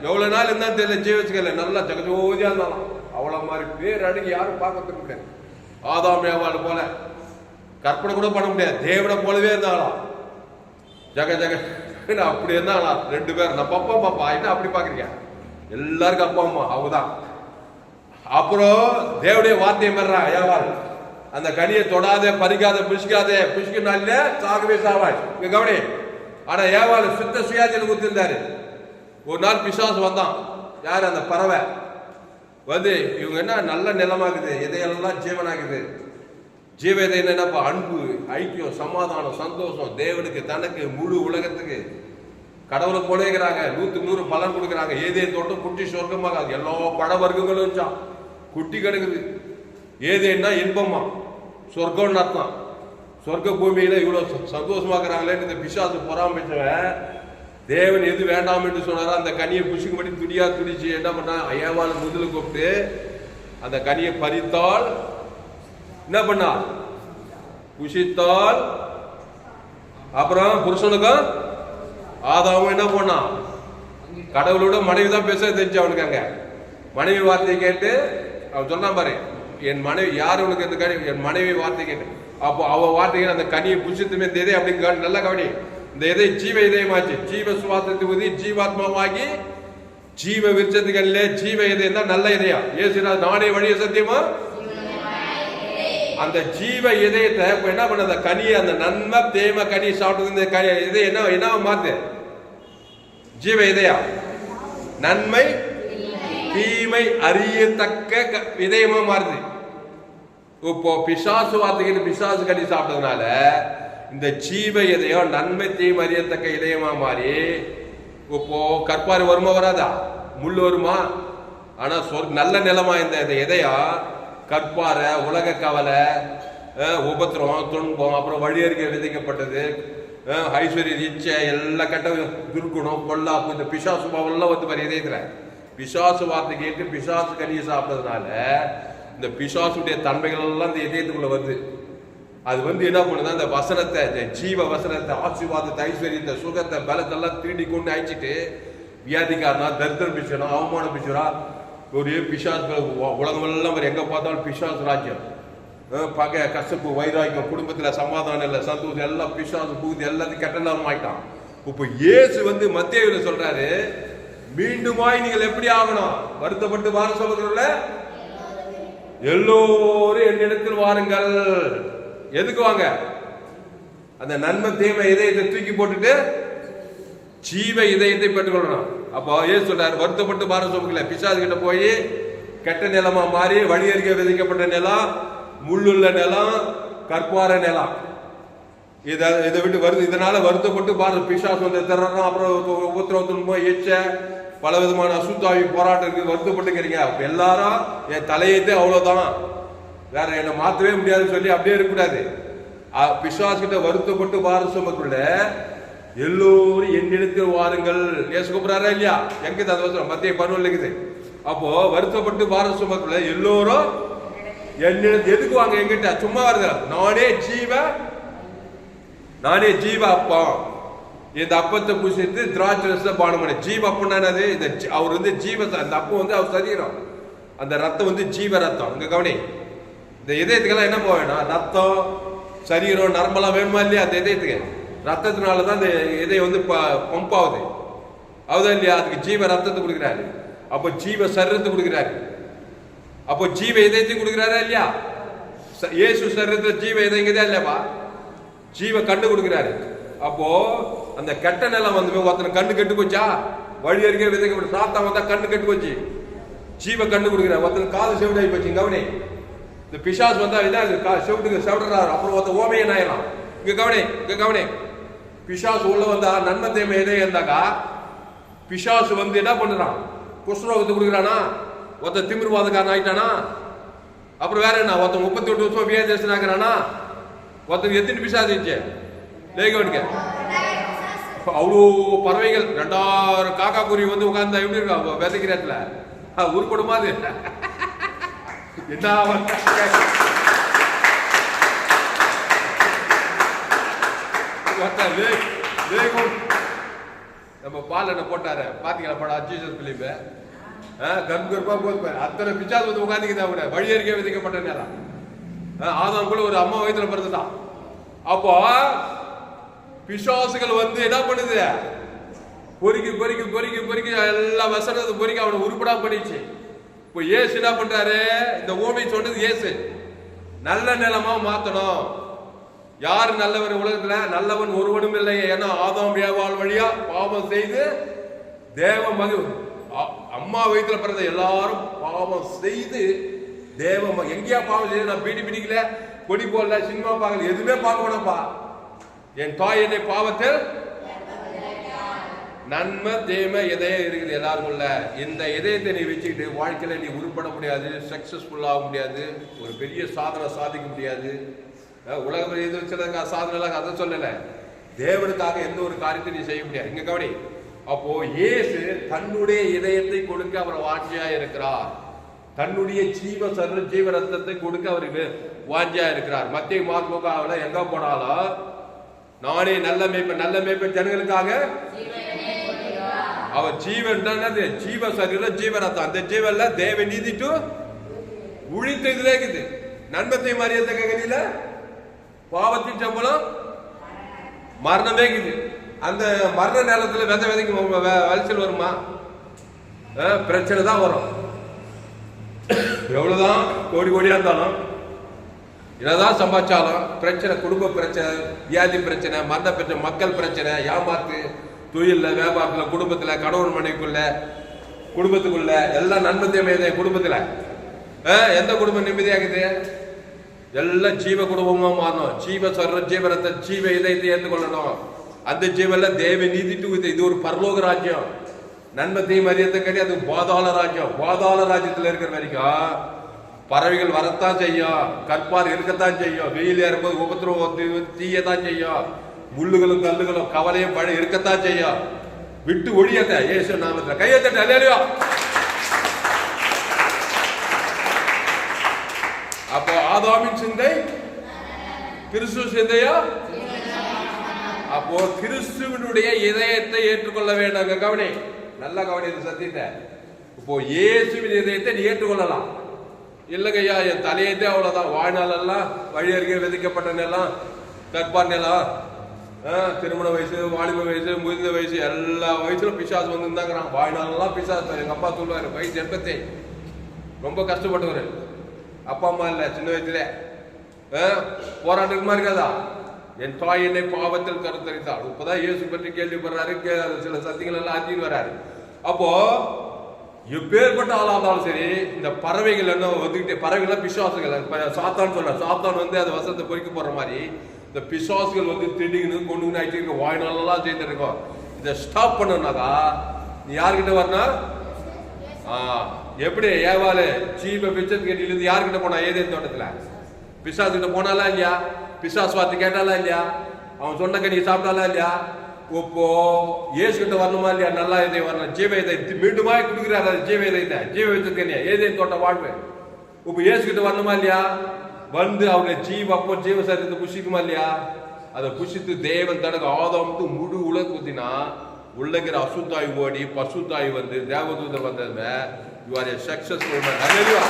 எவ்வளவு நாள் இருந்தாலும் தெரியல, ஜீவச்சுக்கல, நல்லா ஜகஜோதியா இருந்தாலும். அவ்வளவு மாதிரி பேர் அடங்கி யாரும் பார்க்க முடியாது. ஆதாம் ஏவாள் போல கற்பனை கூட பண்ண முடியாது. தேவனை போலவே இருந்தாலும் ஜக அப்படி இருந்தாங்களா 2 பேர். நம்ம அப்பா பாப்பா என்ன அப்படி பாக்குறீங்க, எல்லாருக்கும் அப்பா அம்மா அவங்கதான். அப்புறம் தேவனுடைய வார்த்தையை மாறா ஏவாள், அந்த கனியை தொடாத பறிக்காத புஷ்கினால சாகவே சாவாள். இங்க கவனி. ஆனா ஏவாள் சுத்த சுயாதீனம் கொடுத்திருந்தாரு. ஒரு நாள் பிசாசு வந்தான். யாரு, அந்த பறவை வந்து, இவங்க என்ன நல்ல நிலமாகுது, இதையெல்லாம் ஜீவனாகுது. ஜீவ இதயம் என்னப்பா, அன்பு, ஐக்கியம், சமாதானம், சந்தோஷம், தேவனுக்கு, தனக்கு, முழு உலகத்துக்கு. கடவுளை போலேங்கிறாங்க, 100க்கு 100 பலன் கொடுக்குறாங்க. ஏதேன் தோட்டம் குட்டி சொர்க்கமாக எல்லா பழ வர்க்கங்களும் இருந்துச்சான், குட்டி கிடக்குது. ஏதேன்னா இன்பமா, சொர்க்கம்னு அர்த்தம். சொர்க்க பூமியில இவ்வளவு சந்தோஷமாக்குறாங்களே. இந்த பிசாசு பொறாமச்சவன் தேவன் எது வேண்டாம் என்று சொன்னாரோ அந்த கனியை புசிக்க மட்டும் துடியா துடிச்சு என்ன பண்ணா, ஏவாள் முதல்ல கூப்பிட்டு அந்த கனியை பறித்தால் என்ன பண்ணா, புசித்தால். அப்புறம் புருஷனுக்கும் ஆதாமும் என்ன பண்ணா, கடவுளோட மனைவி தான் பேச தெரிஞ்சு அவனுக்கு. அங்க மனைவி வார்த்தையை கேட்டு அவன் சொன்னான் பாரு, என் மனைவி யாரு உனக்கு இந்த கனி, என் மனைவி வார்த்தை கேட்டு. அப்போ அவ வார்த்தைகள் அந்த கனியை புசித்துமே இந்த இதை அப்படி நல்லா கவனி. இந்த இதை ஜீவ இதயமாச்சு, ஜீவ சுவாசத்தை ஊதி ஜீவாத்மாவாகி ஜீவ விருட்சத்துக்கல்ல ஜீவ இதயம் தான் நல்ல இதயம். ஏசுனா நானே வழிய சத்தியமா. அந்த ஜீவ இதயத்தை இப்ப என்ன பண்ண, அந்த கனியை அந்த நன்மை தேம கனி சாப்பிட்டு இந்த இதை என்ன மாத்து, ஜீவ இதயம் நன்மை தீமை அறியத்தக்க இதயமா மாறுது. இப்போ பிசாசு வார்த்தைக்கு பிசாசு கனி சாப்பிட்டதுனால இந்த ஜீவ இதயம் நன்மை தீமை அறியத்தக்க இதயமா மாறி, இப்போ கற்பாறு வருமா வராதா, முள் வருமா? ஆனா நல்ல நிலமா இந்த இதயம் கற்பாறை, உலக கவலை, உபத்திரம், துன்பம், அப்புறம் வழியறிக்கை விதைக்கப்பட்டது, ஐஸ்வர்ய இச்சை, எல்லா கட்ட துர்க்குணம், கொல்லாப்பு, இந்த பிசாசு பாவெல்லாம் வந்து பாரு இதயத்துல. பிசாசு வார்த்தை கேட்டு பிசாசு கனியை சாப்பிட்டதுனால இந்த பிசாசுடைய தன்மைகள் எல்லாம் இந்த இதயத்துக்குள்ள வருது. அது வந்து என்ன பண்ணுது, அந்த வசனத்தை, இந்த ஜீவ வசனத்தை, ஆசீர்வாதத்தை, ஐஸ்வர்யத்தை, சுகத்தை, பலத்தெல்லாம் திருடி கொண்டு அழிச்சிட்டு வியாதிக்காரனா, தரித்திரம் பிடிச்சனா, அவமானம் பிடிச்சா, ஒரு பிசாசு உலகம் எல்லாம் எங்க பார்த்தாலும் பிசாசு ராஜ்யம். பகை, கசப்பு, வைராக்கியம், குடும்பத்துல சமாதானம் இல்லை, சந்தோஷம் எல்லாம் பிசாசு புகுதி எல்லாத்தையும் கெட்டலாம் ஆயிட்டான். இப்போ இயேசு வந்து மத்தேயுல சொல்றாரு, மீண்டுமாய் நீங்கள் எப்படி ஆகணும், வருத்தப்பட்டு வார சொல்லுகிறோம்ல, எல்லோரும் என்னிடத்தில் வாருங்கள். எதுக்கு வாங்க, அந்த நன்மை தீமை இதயத்தை தூக்கி போட்டுட்டு ஜீவ இதயத்தை பெற்றுக்கொள்ளணும். அப்போ ஏன் சொல்றாரு, வருத்தப்பட்டு பார சொல்லுங்கள, பிசாசு கிட்ட போய் கெட்ட நிலமா மாறி வழியறிக்கை விதைக்கப்பட்ட நிலம், முள்ளுள்ள நிலம், கற்பார நிலம், இதை விட்டு வருது. இதனால வருத்தப்பட்டு பாரு பிசாசு வந்து திறறோம், அப்புறம் உபத்திரவத்துக்கு எச்ச பல விதமான அசுத்தாவி போராட்டம் இருக்கு, வருத்தப்பட்டுக்கிறீங்க. எல்லாரும் என் தலையத்தே அவ்வளவுதான், வேற என்னை மாற்றவே முடியாதுன்னு சொல்லி அப்படியே இருக்கக்கூடாது. பிசாசு கிட்ட வருத்தப்பட்டு வார சுமக்குள்ள எல்லோரும் என்னிடத்தில் வாருங்கள். ஏசு கூப்பிடுறாரா இல்லையா, எங்க அந்த மத்திய 11 இருக்குது. அப்போ வருத்தப்பட்டு வார சுமக்குள்ள எல்லோரும் என்னிடத்து எதுக்கு வாங்க, எங்கிட்ட சும்மா வருது. நானே ஜீவ அப்பம், இந்த அப்பத்தை புசித்து திராட்சை ரசத்தை பானம் பண்ண. ஜீவ அப்பம்னா என்னது, இந்த அவர் வந்து ஜீவ, அந்த அப்பம் வந்து அவர் சரீரம், அந்த ரத்தம் வந்து ஜீவ ரத்தம். இங்க கவனி, இந்த இதயத்துக்கெல்லாம் என்ன வேணும், ரத்தம், சரீரம், நரம்பெல்லாம் வேணுமா இல்லையா அந்த இதயத்துக்கு? ரத்தத்தினாலதான் இந்த இதயம் வந்து பம்ப் ஆகுது, ஆகுதா இல்லையா? அதுக்கு ஜீவ ரத்தத்தை கொடுக்குறாரு, அப்போ ஜீவ சரீரத்தை கொடுக்குறாரு, அப்போ ஜீவ இதயத்தை கொடுக்குறாரா இல்லையா? இயேசு சரீரத்துல ஜீவ இதயங்கதா இல்லையாப்பா, ஜீவ கண்டு கொடுக்குறாரு. அப்போ அந்த கெட்ட நிலம் வந்து ஒருத்தனை கண்ணு கெட்டு போச்சா, வழி அறிக்கை விதைக்கப்பட்டு சாத்தா வந்தா கண்ணு கெட்டு போச்சு, ஜீவ கண்டு கொடுக்குறாரு. ஒருத்தன் காது செவிடாகி போச்சு, கவனி, இந்த பிசாசு வந்தா இதான் செவிட்டுக்கு செவிடுறாரு, அப்புறம் ஒருத்தன் ஓமையன் ஆயிரம். இங்க கவனி, பிசாசு உள்ள வந்தா நன்மை தேமை எதே இருந்தாக்கா, பிசாசு வந்து என்ன பண்ணுறான், குஷ்ரோகத்தை கொடுக்குறானா, ஒருத்தன் திமிர்வாதக்காரன் ஆயிட்டானா, அப்புறம் வேற என்ன, ஒருத்தன் 38 வருஷம் வியாதேசன் ஆகிறானா, ஒருத்தன் எத்தனை பிசாசு இருந்துச்சு லேகவனுக்கு, அவ்வளோ பறவைகள் 2000 காக்கா குருவி வந்து உட்கார்ந்தா எப்படி இருக்கா விதைக்கிற இடத்துல, உருப்படுமா அது என்ன? நம்ம பால் என்ன போட்டாரு பாத்தீங்களா படம், ஜீசஸ் பிலிம் கருப்பா போது அத்தனை பிசாசு வந்து உட்காந்துக்கிட்டா கூட வழி அறிக்கை விதிக்கப்பட்ட நேரம். ஆதாம் கூட ஒரு அம்மா வயிற்றுல பிறந்துட்டான். அப்போ பிசாசுகள் வந்து என்ன பண்ணுது, பொறிக்கு எல்லா வசனத்தை பொறிக்க அவனை உருப்படா பண்ணிச்சு. இப்போ ஏசு என்ன பண்றாரு, இந்த ஓமை சொன்னது ஏசு, நல்ல நிலமா மாத்தணும். யாரு நல்லவர் உலகத்துல, நல்லவன் ஒருவனும் இல்லை. ஏன்னா ஆதாம் ஏவாள் வழியா பாவம் செய்து தேவ மகு அம்மா வயிற்றுல பிறந்த எல்லாரும் பாவம் செய்து தேவ எங்கேயா பாவம் செய்து, நான் பீடி பிடிக்கல, கொடி போடல, சினிமா பார்க்கல, எதுவுமே பார்க்க வேணாம்பா, என் தாய் என்னை பாவத்தில் நன்மை தீமை இதயம் இருக்குது எல்லாருக்குள்ள. இந்த இதயத்தை நீ வச்சுக்கிட்டு வாழ்க்கையில நீ உருப்பட முடியாது, சக்சஸ்ஃபுல் ஆக முடியாது, ஒரு பெரிய சாதனை சாதிக்க முடியாது. உலக இது வச்சிருக்க சாதனை அதை சொல்லல, தேவனுக்காக எந்த ஒரு காரியத்தை நீ செய்ய முடியாது. இங்க கவனி, அப்போ இயேசு தன்னுடைய இதயத்தை கொடுக்க அவர் வாஞ்சியா இருக்கிறார், தன்னுடைய ஜீவ ரத்தத்தை கொடுக்க அவருக்கு வாஞ்சியா இருக்கிறார். மத்திய மார்க்கோகாவில எங்க போனாலும் நானே நல்ல மேய்ப்பன் ஜனங்களுக்காக அவர் ஜீவன் ஜீவ சரீரம் ஜீவ ரத்தம். அந்த ஜீவன்ல தேவ நீதிட்டு உழித்து இருக்குது. நன்மத்தை மரியத்தை ககனில பாவத்தின் சம்பளம் மரணமே இருக்குது. அந்த மரண நேரத்தில் விதைக்கு வலிச்சல் வருமா? பிரச்சனை தான் வரும். எவ்வளவுதான் கோடியா இருந்தாலும், என்னதான் சம்பாதிச்சாலும் பிரச்சனை, குடும்ப பிரச்சனை, வியாதி பிரச்சனை, மரண பிரச்சனை, மக்கள் பிரச்சனை, ஏமாத்து, தொழில, வியாபாரத்துல, குடும்பத்துல, கணவன் மனைவிக்குள்ள, குடும்பத்துக்குள்ள எல்லாம் நன்மத்தை குடும்பத்துல எந்த குடும்பம் நிம்மதியாகுது? எல்லாம் ஜீவ குடும்பமா மாறணும். ஜீவ சொல்ற ஜீவனத்தை ஜீவ இதயத்தை ஏற்றுக்கொள்ளணும். அந்த ஜீவன்ல தேவ நீதிட்டு இது ஒரு பரலோக ராஜ்யம். நன்மத்தையும் மரியத்தை கிடையாது, பாதாள ராஜ்யம். பாதாள ராஜ்யத்துல இருக்கிற வரைக்கும் பறவைகள் வரத்தான் செய்யும், கற்பார் இருக்கத்தான் செய்யும், வெயில் ஏறும்போது உபத்திரவம் தீயத்தான் செய்யும், முள்ளுகளும் கல்லுகளும் கவலையும் பழம் இருக்கத்தான் செய்யும். விட்டு ஒழியத்த இயேசு நாமத்துல கையத்தட்ட அல்லேலூயா. அப்போ ஆதாமின் சிந்தை கிறிஸ்து சிந்தையா? அப்போ கிறிஸ்துவனுடைய இதயத்தை ஏற்றுக்கொள்ள வேண்டும். கவனி, நல்ல கவனி சத்தியத்தை. இப்போ இயேசுவின் இதயத்தை நீ ஏற்றுக்கொள்ளலாம். இல்லைங்கய்யா, என் தலையத்தே அவ்வளவுதான், வாழ்நாளெல்லாம் வழி அருகே விதிக்கப்பட்ட நிலம், கற்பார் நிலம், திருமண வயசு, வாலிப வயசு, முதிர்ந்த வயசு, எல்லா வயசுல பிசாசு வந்துருந்தாங்கிறான். வாழ்நாளெல்லாம் பிசாசு. எங்க அப்பா சொல்லுவாரு, வயசு 80 ரொம்ப கஷ்டப்பட்டவர். அப்பா அம்மா இல்லை, சின்ன வயசுல போராட்டமா இருக்காதா? என் தாய் என்னை பாவத்தில் கருத்தரித்தாள். இப்பதான் இயேசு பற்றி கேள்விப்படுறாரு, சில சத்தியங்கள் எல்லாம் ஆத்தின்னு வர்றாரு. அப்போ எப்பேற்பட்ட ஆளா இருந்தாலும் சரி, இந்த பறவைகள் என்ன வந்துகிட்டே, பறவைகள்லாம் பிசாசுகள், சாத்தான் சொல்ற, சாத்தான் வந்து அந்த வசத்தை பொறிக்க போற மாதிரி இந்த பிசாசுகள் வந்து திடீர்னு கொண்டு ஆயிட்டு இருக்க, வாய்நாளெல்லாம் செய்து இருக்கோம். இதை ஸ்டாப் பண்ணனாக்கா நீ யாருக்கிட்ட வரணும்? எப்படி ஏவாலு ஜீவ பிச்சத்து கேட்டிலிருந்து யாருக்கிட்ட போனா? ஏதேன் தோட்டத்துல பிசாசு கிட்ட போனாலா இல்லையா? பிசாசு வார்த்தை கேட்டாலா இல்லையா? அவன் சொன்ன கனியை சாப்பிட்டாலா இல்லையா? இப்போ இயேசு கிட்ட வரணுமா இல்லையா? நல்லா இதை வரணும், ஜீவ இதை மீண்டுமா கொடுக்குறாரு. ஜீவ இதை ஜீவ வச்சிருக்கேன், ஏதேன் தோட்டம் வாழ்வு. இப்போ இயேசு கிட்ட வரணுமா இல்லையா? வந்து அவருடைய அப்போ ஜீவ சரீரத்தை புஷிக்குமா இல்லையா? அதை புஷித்து தேவன் தனக்கு ஆதாமுக்கு முழு உலக ஊத்தினா உள்ளங்கிற அசுத்தாய் ஓடி பசுத்தாய் வந்து தேவதூதர் வந்தது. You are a successful man. Hallelujah.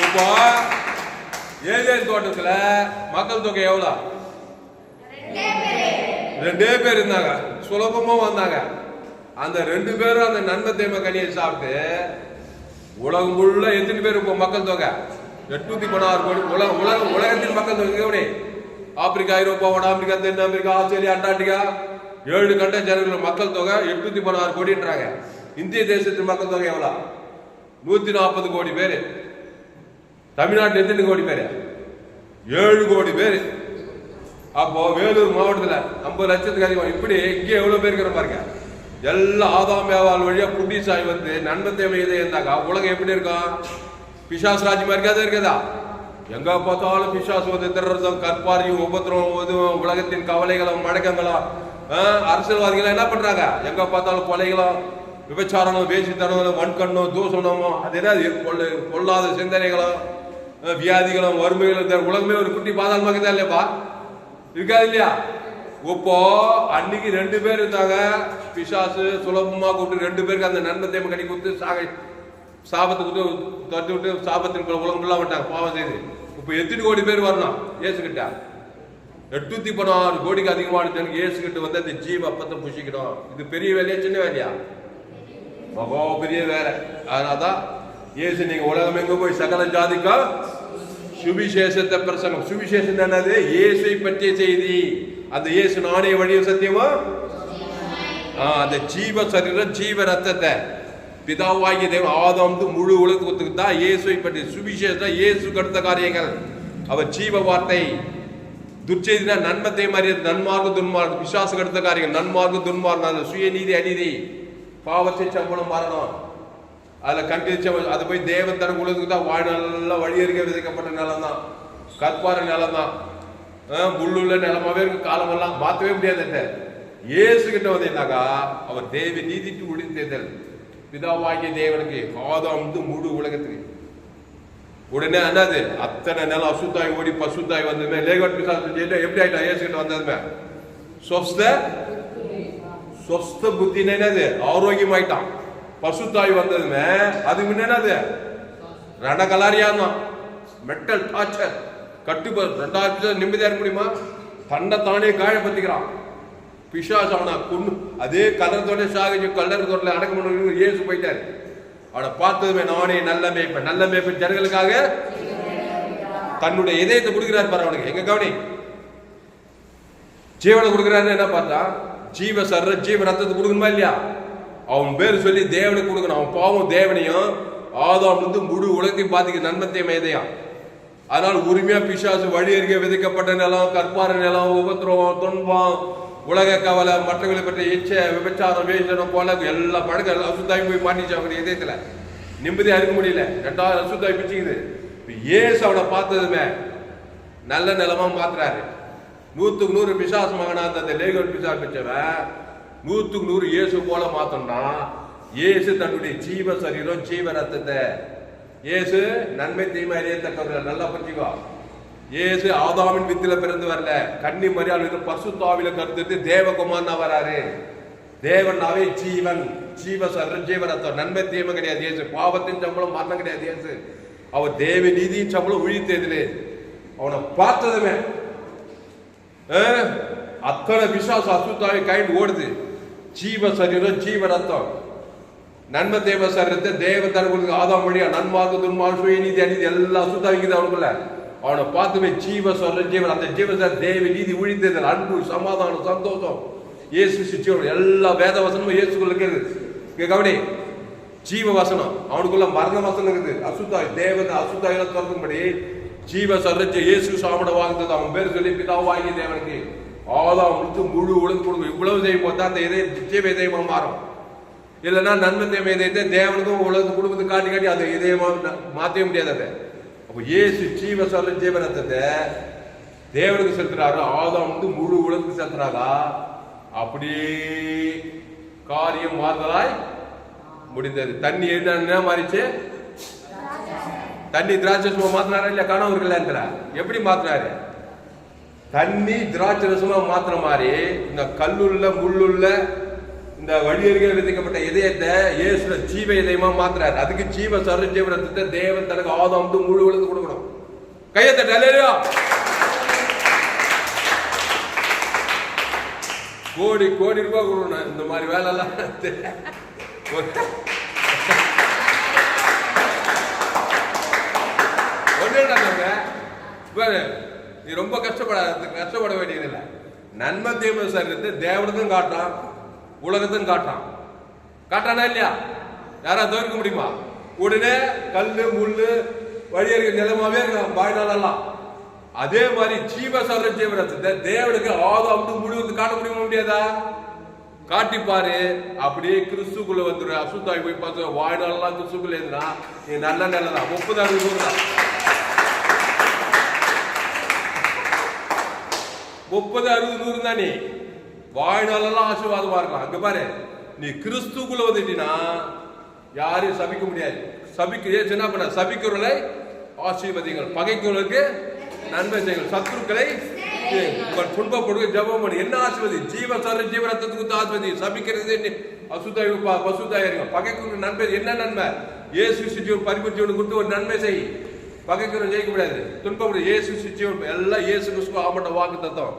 இப்போ ஏதேன் தோட்டத்துல மக்கள் தொகை எவ்வளவு? 2 பேர் இருந்தாங்க, சுலபமா வந்தாங்க. அந்த 2 பேரும் அந்த நன்மை தீமை கனியை சாப்பிட்டு உலகம் உள்ள எத்தனை பேர் இப்போ மக்கள் தொகை? 816 கோடி. உலகத்தின் மக்கள் தொகை ஆப்பிரிக்கா, ஐரோப்பா, வட அமெரிக்கா, தென் அமெரிக்கா, ஆஸ்திரேலியா, அண்டார்டிகா 7 கண்ட ஜனங்களோட மக்கள் தொகை 816 கோடின்றாங்க. இந்திய தேசத்தின் மக்கள் தொகை எவ்வளவு? 140 கோடி பேரு. தமிழ்நாட்டில் எத்தனை கோடி பேரு? 7 கோடி பேரு. அப்போ வேலூர் மாவட்டத்துல 50 லட்சத்துக்கு அதிகம். இப்படி இங்கே எவ்வளவு பேர் இருக்கிற பாருங்க. எல்லா ஆதாம் ஏவாள் வழியா புண்டிசாய் வந்து நன்மை தேவை இதை இருந்தாங்க. உலகம் எப்படி இருக்கும்? பிசாசு ராஜ்யமா இருக்காதா? எங்க பார்த்தாலும் பிசாசு வந்து திறறதும், கற்பாரியும், உபத்திரமும், உலகத்தின் கவலைகளும், மடக்கங்களும். அரசியல்வாதிகள் என்ன பண்றாங்க? எங்க பார்த்தாலும் கொலைகளும், விபச்சாரமும், வேசித்தனங்களும், வன்கண்ணும், தூசணமும், அது என்ன கொள்ளாத சிந்தனைகளும், வியாதிகளும், வறுமைகளும். உலகமே ஒரு குட்டி பாதாளமாக தான் இல்லையாப்பா? இருக்காது இல்லையா? இப்போ அன்னைக்கு 2 பேர் இருந்தாங்க. பிசாசு சுலபமா கூப்பிட்டு 2 பேருக்கு அந்த நன்மை தேவை கடி கொடுத்து சாபத்தை கொடுத்து தட்டி விட்டு சாபத்தின் உலகம் ஃபுல்லா விட்டாங்க பாவம் செய்து. இப்போ எத்தனை கோடி பேர் வரணும் இயேசு கிட்ட? 816 கோடிக்கு அதிகமான ஜனங்க இயேசு கிட்ட வந்து அந்த ஜீவ அப்பத்தை புஷிக்கணும். இது பெரிய வேலையா சின்ன வேலையா? மகா பெரிய வேலை. அதனால்தான் இயேசு நீங்க உலகம் எங்க போய் சகல ஜாதிக்கும் சுவிசேஷத்தை பிரசங்கம். சுவிசேஷம் என்னது? இயேசை பற்றிய செய்தி. அந்த இயேசு நானே வழியும் சத்தியமா, அந்த ஜீவ சரீரம் ஜீவ ரத்தத்தை பிதாவாகிய தேவன் ஆதாம் முழு உலகத்துக்கு தான் இயேசுவை பற்றி சுவிசேஷம். இயேசு கடுத்த காரியங்கள், அவர் ஜீவ வார்த்தை, துர்ச்செய்தினா நன்மத்தை மாதிரி நன்மார்க்கு துன்மார்க்கு விசுவாசம் எடுத்த காரியம் நன்மார்க்கு துன்மார்க்கு சுயநீதி அநீதி பாவத்தை சம்பளம் மாறணும். அதில் கண்டிச்ச அது போய் தேவன் தரம் உலகத்துக்கு தான் வாழ்நாளெல்லாம் வழியறிக்க விதைக்கப்பட்ட நிலம் தான், கற்பார நிலம் தான், முள்ளுள்ள நிலமாவே இருக்கு. காலமெல்லாம் மாற்றவே முடியாது. இயேசு கிட்ட வந்தீங்கன்னாக்கா அவர் தேவ நீதிக்கு உழித்தேதல் பிதாவாகிய தேவனுக்கு ஆதாம் முழு உலகத்துக்கு. உடனே என்னது அத்தனை நிலம் அசுத்தாய் ஓடி பசுத்தாய் வந்ததுமே லேகோட் பிசாசு எப்படி ஆயிட்டா இயேசு கிட்ட வந்ததுமே சொஸ்த புத்தி என்னது ஆரோக்கியமாயிட்டான். பசுத்தாய் வந்ததுமே அது என்னது ரணகலாரியான் மெட்டல் டார்ச்சர் கட்டு 2000 நிம்மதியா இருக்க முடியுமா? தன்னை தானே காயப்படுத்திக்கிறான் பிசாசு. அவனை கொண்டு அதே கலரத்தோட சாகிச்சு கல்லறத்தோட அடக்க பண்ண இயேசு போயிட்டாரு. அவனை பார்த்ததுமே நானே நல்ல மேய்ப்பன் ஜனங்களுக்காக தன்னுடைய இதயத்தை கொடுக்கிறாரு பாரு. அவனுக்கு எங்க கவனி ஜீவனை கொடுக்கிறாரு. என்ன பார்த்தா ஜீவ சர்ற ஜீவ ரத்தத்தை கொடுக்கணுமா இல்லையா? அவன் பேர் சொல்லி தேவனுக்கு கொடுக்கணும். அவன் பாவம் தேவனையும் ஆதாம் முழு உலகத்தையும் பாதிக்க நன்மத்தை மேதையா. அதனால உரிமையா பிசாசு வழி அருகே விதைக்கப்பட்ட நிலம், கற்பார நிலம், உபத்திரவம், துன்பம், உலக கவலை, மற்றவர்களை பற்றி இச்சை, விபச்சாரம், வேசனம், கொலை எல்லா பழக்கம் எல்லாம் அசுத்தாய் போய் மாட்டிச்சு அவங்க இதயத்துல. நிம்மதியா இருக்க முடியல. 2000 அசுத்தாய் பிச்சுக்குது. ஏசு அவனை பார்த்ததுமே நல்ல நிலமா மாத்துறாரு. 100க்கு 100 பிசாசு மகனா அந்த லேகோன் பிசாசு பிச்சவன் 100க்கு 100 இயேசு போல மாத்தோம்னா இயேசு தன்னுடைய ஜீவ சரீரம் ஜீவ ரத்தத்தை இயேசு நன்மை தீமை அறியத்தக்கவர்கள் நல்லா புரிஞ்சுக்கோ. இயேசு ஆதாமின் வித்தில பிறந்து வரல. கன்னி மரியாள் பரிசுத்தாவில கருத்து தேவகுமார்னா வராரு. தேவனாவே ஜீவன் ஜீவ சரீரம் ஜீவ ரத்தம். நன்மை தீமை கிடையாது. இயேசு பாவத்தின் சம்பளம் மரணம் கிடையாது. இயேசு அவர் தேவ நீதியின் சம்பளம் உழித்ததிலே அவனை பார்த்ததுமே அத்தனை விசுவாசம் அசுத்தாவை கைண்டு ஓடுது. ஜீவ சரீரம் ஜீவ ரத்தம் நன்மை தேவ சரீரத்தை தேவ தரங்களுக்கு ஆதாம் வழியா நன்மார்க்கு துன்மார்க்கு சுய நீதி அநீதி எல்லாம் அசுத்தாவிக்குது அவனுக்குள்ள. அவனை பார்த்துமே ஜீவ சொல்ற ஜீவன் அந்த ஜீவ தேவ நீதி உழித்ததில் அன்பு சமாதானம் சந்தோஷம் இயேசு சிச்சோம் எல்லா வேத வசனமும் இயேசுக்குள்ள இருக்குது. கவனி ஜீவ வசனம் அவனுக்குள்ள மரண வசனம் இருக்குது. அசுத்தாய் தேவன் அசுத்தாயில திறக்கும்படி ஜீவ சர்ஜ இயேசு சாமட வாங்குறது அவன் பேர் சொல்லி பிதாவாகிய தேவனுக்கு ஆதாம் முழு உலகம் கொடுக்கும். இவ்வளவு செய்யும் போது அந்த இதயம் ஜீவ இதயமா மாறும். இல்லைன்னா நன்மை தேவை இதயத்தை தேவனுக்கும் உலகத்து குடும்பத்துக்கு காட்டி காட்டி அந்த இதயமா மாற்றவே முடியாது. அதை அப்போ இயேசு ஜீவ சொல்ற ஜீவனத்தை தேவனுக்கு செலுத்துறாரு. ஆதாம் முழு உலகத்துக்கு செலுத்துறாரா? அப்படியே காரியம் மாறுதலாய் முடிந்தது. தண்ணி என்ன மாறிச்சு? தண்ணி திராட்சை ரசமா மாத்தினாரா இல்ல? கனவு கல்யாணத்துல எப்படி மாத்தினாரு? தண்ணி திராட்சை ரசமா மாத்திர மாதிரி இந்த கல்லுள்ள முள்ளுள்ள இந்த வழியருகே விதிக்கப்பட்ட இதயத்தை இயேசுல ஜீவ இதயமா மாத்துறாரு. அதுக்கு ஜீவ சர்வ ஜீவனத்தை தேவன் தனக்கு ஆதாம் முழு உலகத்து கொடுக்கணும். கையத்தட்ட அல்லேலூயா. கோடி கோடி ரூபாய் கொடுக்கணும். இந்த மாதிரி வேலை எல்லாம் நீ ரொம்ப கஷ்டப்பட வேண்டியதில்லை. நன்மை தேவ சரீரத்தை தேவனுக்கும் காட்டுறான் உலகத்துக்கும் காட்டானா இல்லையா? யாரா தவிர்க்க முடியுமா? உடனே கல்லு முள்ளு வழியறிக்க நிலமாவே இருக்கலாம் வாழ்நாளெல்லாம். அதே மாதிரி ஜீவ சர்வ ஜீவனத்தை தேவனுக்கு ஆதாம் முழுவதும் காட்ட முடியாதா? காட்டிப்பாரு. அப்படியே கிறிஸ்துக்குள்ள வந்துரு. அசுத்தாய் போய் பார்த்து வாழ்நாளெல்லாம் கிறிஸ்துக்குள்ள இருந்தா நீ நல்ல நல்லதான் 30-60 தான் 30-60 தான் நீ வாழ்நாளெல்லாம் ஆசீர்வாதமா இருக்கலாம். அங்க பாரு நீ கிறிஸ்துக்குள்ள வந்துட்டீங்கன்னா யாரையும் சபிக்க முடியாது. என்ன பண்ண? சபிக்கிறவர்களை ஆசீர்வதிங்கள், பகைக்கிறவர்களுக்கு நன்மை செய்யுங்கள், சத்துருக்களை துன்பப்படுங்க ஜபம் பண்ணு. என்ன ஆசீர்வதி? ஜீவ சர்வ ஜீவனத்துக்கு ஆசீர்வதி. சபிக்கிறது அசுத்தாய் பசுத்தாய் இருக்கும். பகைக்கு நன்மை என்ன நன்மை? இயேசு சிஜீவன் பரிபூர்ண ஜீவனை கொடுத்து ஒரு நன்மை செய். பகைக்கிறவன் ஜெயிக்க முடியாது, துன்பப்படும். இயேசு சிஜீவன் எல்லாம் இயேசு கிறிஸ்து ஆமட்ட வாக்கு தத்துவம்.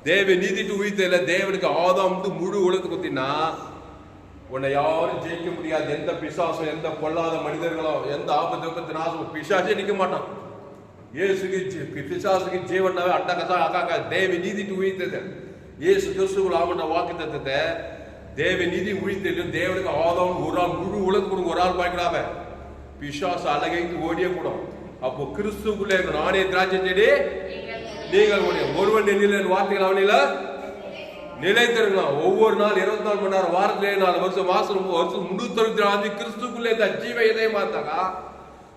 தேவ நீதிட்டு உயிர்த்தல தேவனுக்கு ஆதாம் முழு உலகத்து குத்தினா உன்னை யாரும் ஜெயிக்க முடியாது. எந்த பிசாசும் எந்த பொல்லாத மனிதர்களோ எந்த ஆபத்து நாசம் பிசாசே நிக்க மாட்டான். இயேசுக்கு பிசாசுக்கு ஜீவனாவே அட்டகசா அக்காக்கா தேவ நீதிட்டு உயிர்த்தது இயேசு கிறிஸ்துக்குள் ஆமட்ட வாக்கு தத்துவத்தை தேவ நீதி உயிர்த்தலும் தேவனுக்கு ஆதாம் ஒரு ஆள் முழு உலகம் கொடுங்க. ஒரு ஆள் பாய்க்கலாம பிசாசு அழகைக்கு ஓடியே கூடும். அப்போ கிறிஸ்துக்குள்ளே நானே திராட்சை செடி நீங்கள் ஒருவன் என்னில் வார்த்தைகள் அவனில நிலைத்திருக்கலாம். ஒவ்வொரு நாள் 24 மணி நேரம், வாரத்திலே 4 வருஷம், மாசம் 365 கிறிஸ்துக்குள்ளே ஜீவ இதயமா இருந்தாக்கா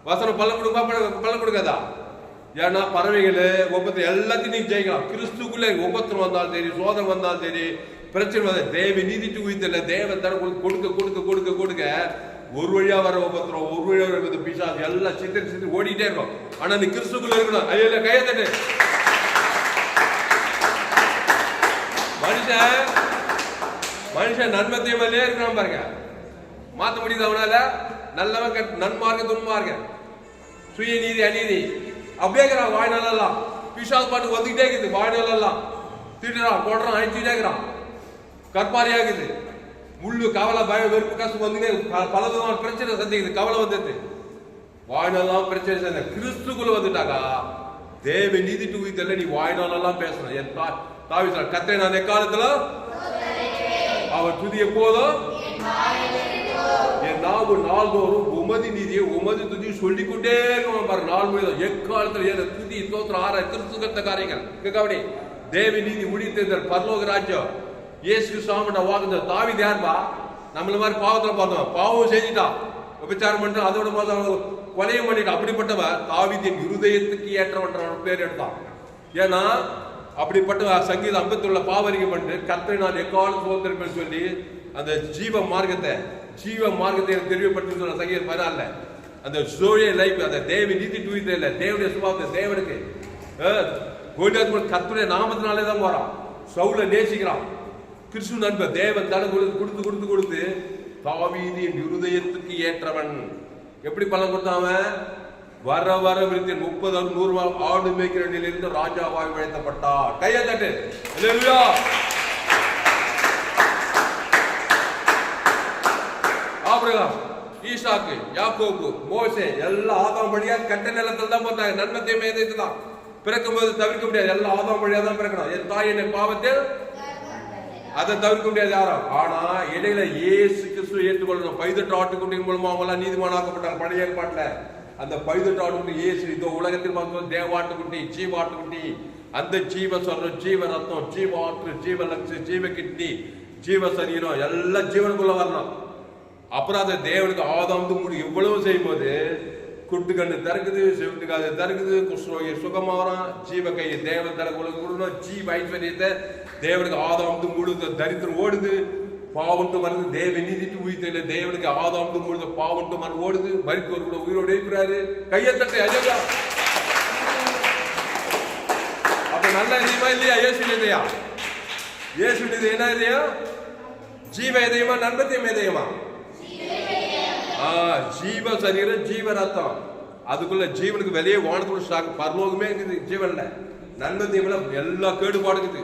வசனம் பலன் கொடுக்காதா? ஏன்னா பறவைகள் உபத்திரம் எல்லாத்தையும் நீங்க ஜெயிக்கலாம். கிறிஸ்துக்குள்ளே உபத்திரம் வந்தாலும் சரி, சோதனை வந்தாலும் சரி, பிரச்சனை வந்த தேவ நீதிட்டு உயிர்த்தல தேவன் தர கொடுக்க கொடுக்க கொடுக்க கொடுக்க ஒரு வழியா வர உபத்திரம், ஒரு வழியா வர பிசாசு எல்லாம் சித்தரி ஓடிட்டே இருக்கும். ஆனா நீ கிறிஸ்துக்குள்ள இருக்கணும். ஐயோ கையை தட்டு. மனுஷன் நன்மத்தியமே இருக்கிறான் பாருங்க. மாத்த முடியுது அவனால? நல்லவன் நன்மார்க்க துன்மார்க்க, சுய நீதி அநீதி அப்படியே இருக்கிறான். வாழ்நாளெல்லாம் பிசாசு பாட்டு வந்துகிட்டே இருக்குது. வாழ்நாளெல்லாம் திட்டுறான், போடுறான், அழிச்சுட்டே இருக்கிறான். கற்பாரியா இருக்குது. முள்ளு, கவலை, பயம், வெறுப்பு, கஷ்டம் வந்துட்டே பல விதமான பிரச்சனை சந்திக்குது. கவலை வந்துட்டு வாழ்நாளெல்லாம் பிரச்சனை. கிறிஸ்துக்குள்ள வந்துட்டாக்கா தேவ நீதிட்டு உயிர்த்தல நீ வாழ்நாளெல்லாம் பேசணும். என் தாவீது கர்த்தரை நான் எக்காலத்துல அவர் துதி எப்போதும் என் நாவு நாள்தோறும் உமதி நீதியை உமதி துதி சொல்லிக் கொண்டே இருக்கணும் பாரு. நாள் முழுவதும் எக்காலத்துல துதி தோத்திரம் ஆற கிறிஸ்துவ காரியங்கள் கவனி. தேவ நீதி முடித்தல் பரலோக ராஜ்யம் இயேசு சாமி வாக்குந்த. தாவீது யாருப்பா? நம்மள மாதிரி பாவத்துல பார்த்தோம், பாவம் செஞ்சுட்டான், விபச்சாரம் பண்றான், அதோட கொலையும் பண்ணிட்டான். அப்படிப்பட்டவன் தாவீதின் இருதயத்துக்கு ஏற்றவன் பேர் எடுத்தான். ஏன்னா அப்படிப்பட்ட சங்கீதம் 51 பாவரிக்கை பண்ணிட்டு கர்த்தரை நான் எக்காலம் சோதரிப்பேன் சொல்லி அந்த ஜீவ மார்க்கத்தை தெரியப்படுத்தி சொன்ன சங்கீதம் 14 அந்த ஜோயே லைஃப், அந்த தேவ நீதி டூயிட்டு இல்லை, தேவனுடைய சுபாவத்தை தேவனுக்கு கர்த்தருடைய நாமத்தினாலே தான் போறான். சவுலை நேசிக்கிறான். கிறிஸ்து நண்பர் தேவன் தன கொடுத்து கொடுத்து கொடுத்து தாவீதின் இருதயத்துக்கு ஏற்றவன். எப்படி பலன் கொடுத்தாவன்? வர வர விருத்தி 30 100 ஆடு மேய்க்கிற நிலையிலிருந்து ராஜாவாய் உயர்த்தப்பட்டார். கையை தட்டு. அல்லேலூயா. ஆபிரகாம், ஈசாக்கு, யாக்கோபு, மோசே எல்லாம் ஆதாம் வழியா கட்ட நிலத்தில் தான் பார்த்தாங்க. நன்மத்தை மேதைத்து தான் பிறக்கும் போது தவிர்க்க முடியாது. எல்லாம் ஆதாம் வழியா தான் பிறக்கணும். என் தாய் என்னை பாவத்தில் அதை தவிர்க்க முடியாது யாரும். ஆனா இடையில இயேசு கிறிஸ்துவை ஏற்றுக்கொள்ளணும். 18 ஆட்டுக்குட்டியின் மூலமா அவங்க எல்லாம் நீதிமானாக்கப்பட்டாங்க. பழைய ஏற்பாட்டுல அந்த 18 ஆட்டுக்குட்டி இயேசு இதோ உலகத்தில் தேவாட்டுக்குட்டி, ஜீவாட்டுக்குட்டி, அந்த ஜீவ சொல்றோம், ஜீவ ரத்தம், ஜீவ ஆற்று, ஜீவ லக்ஷு, ஜீவ கிட்னி, ஜீவ சரீரம் எல்லாம் ஜீவனுக்குள்ள வரணும். அப்புறம் அந்த தேவனுக்கு ஆதாம் முடி இவ்வளவு செய்யும் போது குட்டு கண்ணு திறக்குது, செவிட்டு காது திறக்குது, குஷ்ரோகி சுகமாகறான், ஜீவ கையை தேவன் தர கொடுக்கணும், ஜீவ ஐஸ்வர்யத்தை தேவனுக்கு ஆதாம் முழுது தரித்திரம் ஓடுது, பாவன்ட்டு மருந்து தேவ நீதிட்டு உயிர்த்தல தேவனுக்கு ஆதாம் முழுது பாவன்ட்டு மருந்து ஓடுது, மருத்துவர் கூட உயிரோடு இருக்கிறாரு. கையத்தட்டை அஜயா. அப்ப நல்ல இதயமா இல்லையா? இயேசு இதயா? இயேசு என்ன இதயம்? ஜீவ இதயமா நன்மத்தியம் இதயமா? ஜீவ சரீரம், ஜீவ ரத்தம். அதுக்குள்ள ஜீவனுக்கு வெளியே வானத்துக்குள்ள பரலோகமே இருக்குது. ஜீவன்ல நன்மத்தியம்ல எல்லா கேடுபாடுக்குது.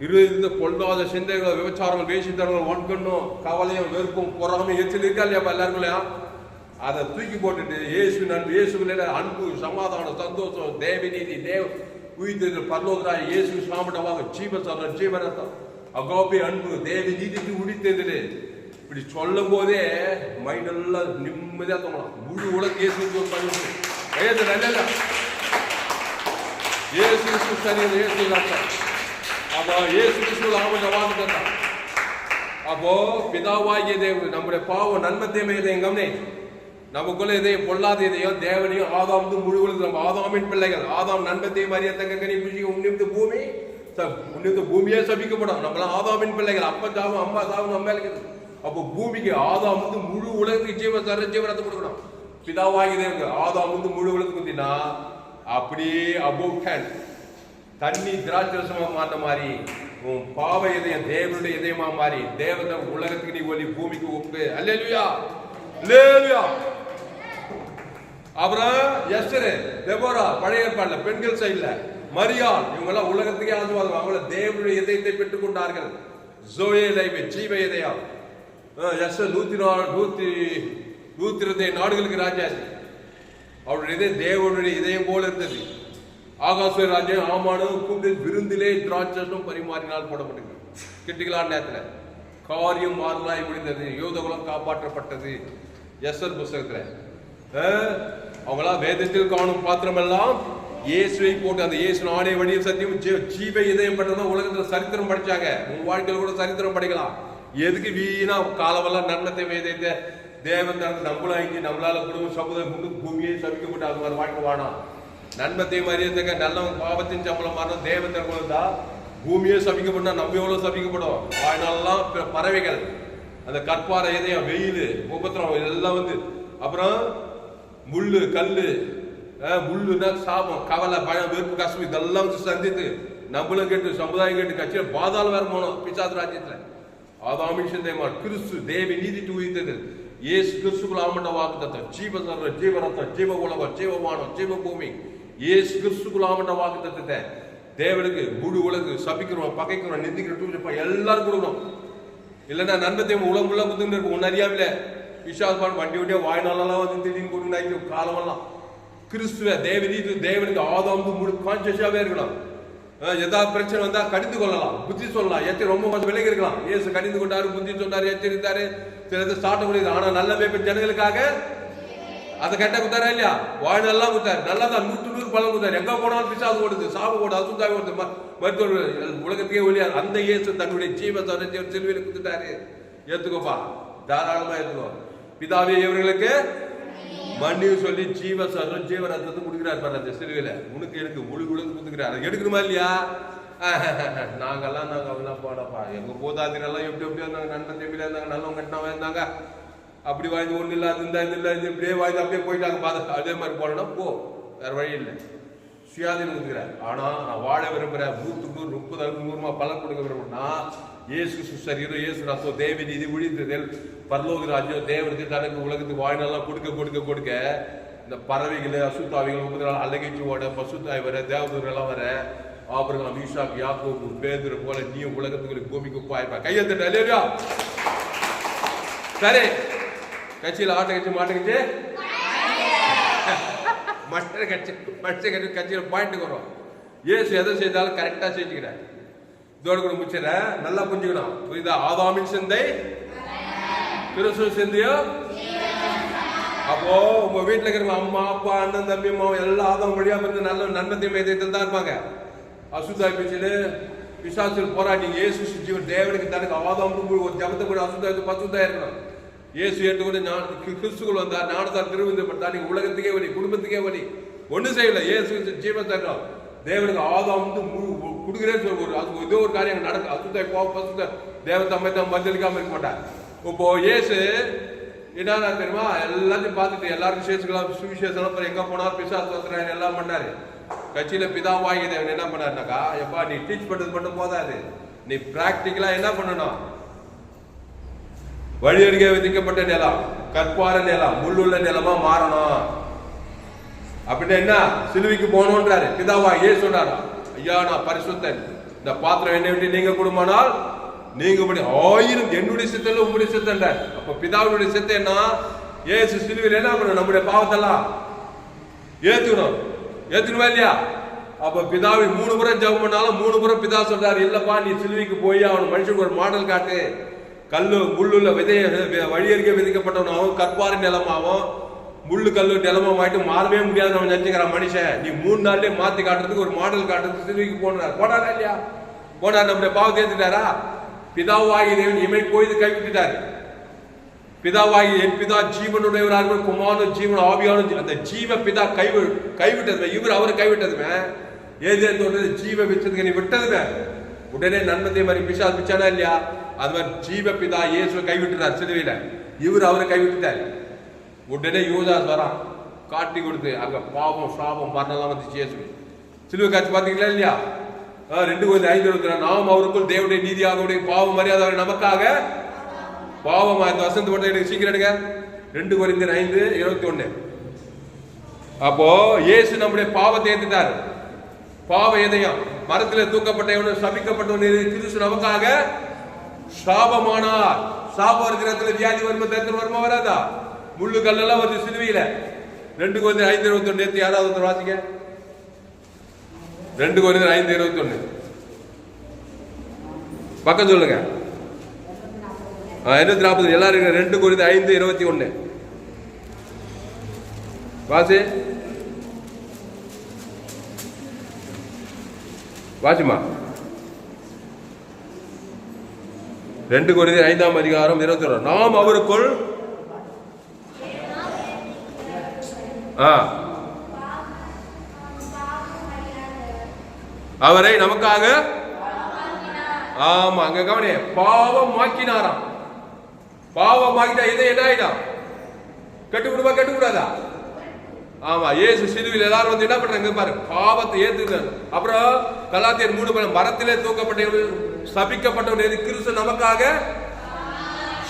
இருந்த பொல்லாத சிந்தைகள், விபச்சாரங்கள், வேசித்தனங்கள், வன்கண்ணும், கவலையும், வெறுப்பும், பொறாமையும் எச்சல் இருக்கா இல்லையாப்பா எல்லாருக்குள்ளயும்? அதை தூக்கி போட்டுட்டு இயேசு நண்பு, இயேசுல அன்பு, சமாதானம், சந்தோஷம், தேவ நீதி, தேவ உயிர்த்தது, பரலோகராய், இயேசு சாமிட்டவாங்க, ஜீவ சொல்ற ஜீவரத்தம், அகோபி அன்பு, தேவ நீதிக்கு உடித்தது. இப்படி சொல்லும் போதே மைண்ட் எல்லாம் நிம்மதியா தோணலாம். முழு உலக இயேசு நல்ல இயேசு அப்போ பிதாவாகிய தேவன் நம்முடைய பாவம் நன்மத்தேமே இதயம் கவனி. நமக்குள்ள இதயம் பொல்லாத இதயம் தேவனையும் ஆதாம் முழுவதும் நம்ம ஆதாமின் பிள்ளைகள். ஆதாம் நன்மத்தையும் அறியத்தக்க கனி புஷி உன்னிருந்து பூமி உன்னிருந்து பூமியே சபிக்கப்படும். நம்மளாம் ஆதாமின் பிள்ளைகள். அப்பா சாவும் அம்மா சாவும் நம்ம இருக்குது. அப்போ பூமிக்கு ஆதாம் முழு உலகத்துக்கு ஜீவரத்தை கொடுக்கணும். பிதாவாகிய தேவன் ஆதாம் முழு உலகத்துக்கு குத்தினா அப்படியே அபோவ் ஹேண்ட் தண்ணி திராட்சரசமா மாறின மாதிரி உன் பாவ இதயம் தேவனுடைய இதயமா மாறி தேவத உலகத்துக்கு நீ ஒலி, பூமிக்கு உப்பு. அல்லேலூயா, அல்லேலூயா. அப்புறம் எஸ்தர், தெபோரா, பழைய ஏற்பாடுல பெண்கள் சைடுல மரியாள், இவங்க எல்லாம் உலகத்துக்கே ஆசீர்வாதம். அவங்கள தேவனுடைய இதயத்தை பெற்றுக் கொண்டார்கள். ஜோயே லைஃப், ஜீவ இதயம். எஸ்தர் 102 நாடுகளுக்கு ராஜாச்சு. அவருடைய இதயம் தேவனுடைய இதயம் போல இருந்தது. ஆகாச ராஜ்யம் ஆமானும் கூப்பிட்டு விருந்திலே திராட்சம் பரிமாறினால் போடப்பட்டது. கிட்டிகளான நேரத்தில் காரியம் மாறலாய் முடிந்தது. யோதகுலம் காப்பாற்றப்பட்டது. எஸ்தர் புஸ்தகத்துல அவங்களா வேதத்தில் காணும் பாத்திரம் எல்லாம் இயேசுவை போட்டு அந்த இயேசு நானே வழியில் சத்தியம் ஜீவ இதயம் பண்ணதான் உலகத்துல சரித்திரம் படிச்சாங்க. உன் வாழ்க்கையில கூட சரித்திரம் படிக்கலாம். எதுக்கு வீணா காலமெல்லாம் நன்மத்தை வேதத்தை தேவன் நம்மளும் இங்கே நம்மளால குடும்பம் சமுதாயம் முன்னு பூமியை சபிக்கப்பட்டு அது மாதிரி வாழ்க்கை வாழணும். நன்மத்தை மரியாதைங்க நல்லவன் பாவத்தின் சம்பளம் மாறணும் தேவன் தருவதா பூமியே சபிக்கப்பட்டா நம்ம எவ்வளவு சபிக்கப்படும். வாழ்நாளெல்லாம் பறவைகள் அந்த கற்பார இதயம் வெயில் உபத்திரம் எல்லாம் வந்து அப்புறம் முள்ளு கல்லு முள்ளுனா சாபம் கவலை பயம் வெறுப்பு கஷ்டம் இதெல்லாம் வச்சு சந்தித்து நம்மளும் கேட்டு சமுதாயம் கேட்டு கட்சியில் பாதாள வேற போனோம் பிசாசு ராஜ்யத்துல ஆதாமிஷன் கிறிஸ்து தேவி நீதி தூய்த்தது இயேசு கிறிஸ்துக்குள் ஆமண்ட வாக்கு தத்துவம் ஜீவ சர்வ ஜீவரத்தம் ஜீவ உலகம் ஜீவமானம் ஜீவ பூமி இயேசு கிறிஸ்துக்குள் ஆமண்ட வாக்கு தத்துவத்தை தேவனுக்கு முழு உலகு சபிக்கிறோம் பகைக்கிறோம் நிந்திக்கிறோம் எல்லாரும் கொடுக்கணும். இல்லைன்னா நன்மத்தையும் உலகம் உள்ள புத்துன்னு இருக்கும். ஒன்னு அறியாமல விசாசமான வண்டி வண்டியா வாய்நாளெல்லாம் வந்து திடீர்னு கொடுங்க காலமெல்லாம் கிறிஸ்துவ தேவனீதி தேவனுக்கு ஆதாம் முழு கான்சியஸாவே இருக்கலாம். ஏதாவது பிரச்சனை வந்தா கடிந்து கொள்ளலாம் புத்தி சொல்லலாம் எத்தனை ரொம்ப விலகி இருக்கலாம். இயேசு கடிந்து கொண்டாரு புத்தி சொன்னாரு எச்சரித்தாரு சிலது சாட்ட முடியுது. ஆனா நல்ல மேய்ப்பு ஜனங்களுக்காக அதை கெட்ட குத்தாரா இல்லையா வாழ்நெல்லாம் குத்தாரு நல்லதான் 100 பலன் குத்தாரு. எங்க போனாலும் பிசாசு ஓடுது சாபம் ஓடுது அசுத்தாவி ஓடுது மருத்துவர் உலகத்துக்கே ஒழியாது. அந்த இயேசு தன்னுடைய ஜீவன் சிலுவையில குத்துட்டாரு. ஏத்துக்கோப்பா தாராளமா ஏத்துக்கோ. பிதாவே இவர்களுக்கு மன்னிவு சொல்லி ஜீவரத்தத்தை கொடுக்கிறார் பாரு அந்த சிலுவையில உனக்கு எனக்கு முழு உலகம் கொடுத்துக்கிறார். அதை எடுக்கணுமா இல்லையா? நாங்கெல்லாம் போடப்பா எங்க போதாதிரெல்லாம் எப்படி இருந்தாங்க நண்பன் தம்பியில இருந்தாங்க நல்லவங்க கட்டினவங்க இருந்தாங்க அப்படி வாய்ந்து ஒண்ணு இல்லாது இருந்தா இது இல்லை இது இப்படியே வாய்ந்து அப்படியே போயிட்டாங்க பாத அதே மாதிரி போனோம்னா போ வேற வழி இல்லை சுயாதீனம் கொடுக்குறார். ஆனா நான் வாழ விரும்புறேன் 100 30 100 பலன் கொடுக்க விரும்புறேன்னா இயேசு சரீரம் இயேசு ரத்தம் தேவி நீதி உழிந்ததில் பரலோக ராஜ்யம் தேவனுக்கு தனக்கு உலகத்துக்கு வாழ்நாளெல்லாம் கொடுக்க இந்த பறவைகள் அசுத்தாவிகள் 30 நாள் அழகிச்சுவோட பசுத்தாய் வர தேவதூரெல்லாம் வர ஆபிரகாம் ஈசாக் யாக்கோபு பேதுரு போல நீயும் உலகத்துக்கு பூமிக்கு பாய்ப்பா கையெழுத்து இல்லையா? சரி கட்சியில் ஆட்ட கட்சி மாட்ட கட்சி மற்ற கட்சியில் பாயிண்ட் வரும். இயேசு எதை செய்தாலும் கரெக்டா செஞ்சுக்கிறார். இதோட கூட முடிச்சிட நல்லா புரிஞ்சுக்கணும் புரியுதா? ஆதாமின் சிந்தை கிறிஸ்து சிந்தையோ. அப்போ உங்க வீட்டுல இருக்கிற அம்மா அப்பா அண்ணன் தம்பி அம்மா எல்லாம் ஆதாம் வழியா இருந்து நல்ல நன்மத்தை மேதத்தில் தான் இருப்பாங்க. அசுத்தாய் பேச்சில் பிசாசில் போராட்டி இயேசு ஜீவன் தேவனுக்கு தனக்கு ஆதாம் ஒரு ஜபத்தை கூட அசுத்தாயத்து பசுத்தா இருக்கணும். இயேசு ஏற்றுக்கொண்டு கிறிஸ்துக்குள் வந்தார் ஞானத்தால் திருவிழப்பட்டார். நீங்க உலகத்துக்கே வழி குடும்பத்துக்கே வழி ஒன்றும் செய்யல. இயேசு ஜீவன் தர்றோம் தேவனுக்கு ஆதாம் வந்து கொடுக்குறேன்னு சொல்ல அது ஏதோ ஒரு காரியம் நடக்கும். அசுத்தாய் பசுத்த தேவன் தம்மை தான் பதிலளிக்காம இருக்க மாட்டார். இப்போ இயேசு என்ன தெரியுமா எல்லாத்தையும் பார்த்துட்டு எல்லாருக்கும் சேர்த்துக்கலாம் சுவிசேஷம் எங்க போனாலும் பிசாசு எல்லாம் பண்ணாரு. கட்சியில பிதாவாகி தேவன் என்ன பண்ணாருனாக்கா எப்பா நீ டீச் பண்றது மட்டும் போதாது நீ பிராக்டிக்கலா என்ன பண்ணணும். வழியருகே விதிக்கப்பட்ட நிலம் கற்பார நிலம் முள்ளுள்ள நிலமா மாறணும். அப்படின்னு என்ன சிலுவைக்கு போகணும்ன்றாரு பிதாவா ஏ சொன்னாரா ஐயா நான் பரிசுத்தன் இந்த பாத்திரம் என்னை விட்டு நீங்க கொடுமானால் நீங்க 1000 என்னுடைய சித்தம் உங்களுடைய சித்தம். அப்ப பிதாவுடைய சித்தம் என்ன? ஏசு சிலுவையில் என்ன பண்ணணும்? நம்முடைய பாவத்தெல்லாம் ஏத்துக்கணுமா இல்லையா? அப்ப பிதாவை 3 முறை ஜெபம் பண்ணாலும் 3 முறை பிதா சொல்றாரு இல்லப்பா நீ சிலுவைக்கு போய் அவன் மனுஷனுக்கு ஒரு மாடல் காட்டு. கல்லு முள்ளுள்ள விதைய வழியருகே விதிக்கப்பட்டவனாகவும் கற்பார நிலமாவும் முள்ளு கல்லு நிலமாயிட்டு மாறவே முடியாது நம்ம நினைச்சுக்கிறான் மனுஷன். நீ 3 நாள்லயே மாத்தி காட்டுறதுக்கு ஒரு மாடல் காட்டுறதுக்கு சிலுவைக்கு போனாரா இல்லையா? போனார். நம்முடைய பாவத்தை ஏத்துட்டாரா? பிதாவாகி தேவன் இமை கோய்து கைவிட்டுட்டாரு. பிதாவாகி என் பிதா ஜீவனுடையவராக குமாரனும் ஜீவன் ஆவியானும் அந்த ஜீவ பிதா கைவிட்டதுமே இவர் அவரை கைவிட்டதுமே ஏதே தோன்றது ஜீவ விச்சதுக்கு நீ விட்டதுமே உடனே நன்மத்தை மாதிரி பிசாசு பிச்சானா இல்லையா? அது மாதிரி ஜீவ பிதா இயேசுவை கைவிட்டுறார் சிலுவையில. இவர் அவரை கைவிட்டுட்டார். உடனே யூதாஸ் வரான் காட்டி கொடுத்து அங்க பாவம் சாபம் மரணம் வந்துச்சு. இயேசு சிலுவை காட்சி பாத்தீங்களா இல்லையா? 2:5 நாம் அவருக்குள் தேவனுடைய நீதியாக பாவம் மரியாதை நமக்காக பாவமா இந்த வசந்த படத்தை எனக்கு சீக்கிரம் எடுங்க. 2 கொரிந்தியர் 5:21. அப்போ இயேசு நம்முடைய பாவத்தை ஏத்துட்டார். பாவ எதையும் மரத்தில் தூக்கப்பட்டவன் சபிக்கப்பட்டவன் கிறிஸ்து நமக்காக சாபமானார். சாபம் இருக்கிற இடத்துல வியாதி வருமா தரித்திரம் வருமா வராதா? முள்ளு கல்லெல்லாம் வருது சிலுவையில. 2 கொரிந்தியர் 5:21 நேற்று யாராவது ஒருத்தர் வாசிங்க. 2 கொரிந்தியர் 5:21 பக்கம் சொல்லுங்க. 240 எல்லாரும் 2 கொரிந்தியர் 5:21 வாசி. வாசிமா 2 கொரிந்தியர் 5ஆம் அதிகாரம் 21. நாம் அவருக்குள் அவரை நமக்காக ஆமா அங்க கவனி, பாவமாக்கினாராம். பாவமாக்கிட்டா இதை என்ன ஆயிடும்? கட்டுவிடுமா கட்டுக்கூடாதா? ஆமா, இயேசு சிலுவையில் எல்லாரும் வந்து என்ன பண்றாங்க பாரு, பாவத்தை ஏத்துக்கிறார். அப்புறம் கலாத்தியர் 3 மரத்திலே தூக்கப்பட்டவர்கள் சபிக்கப்பட்டவர்கள் கிறிஸ்து நமக்காக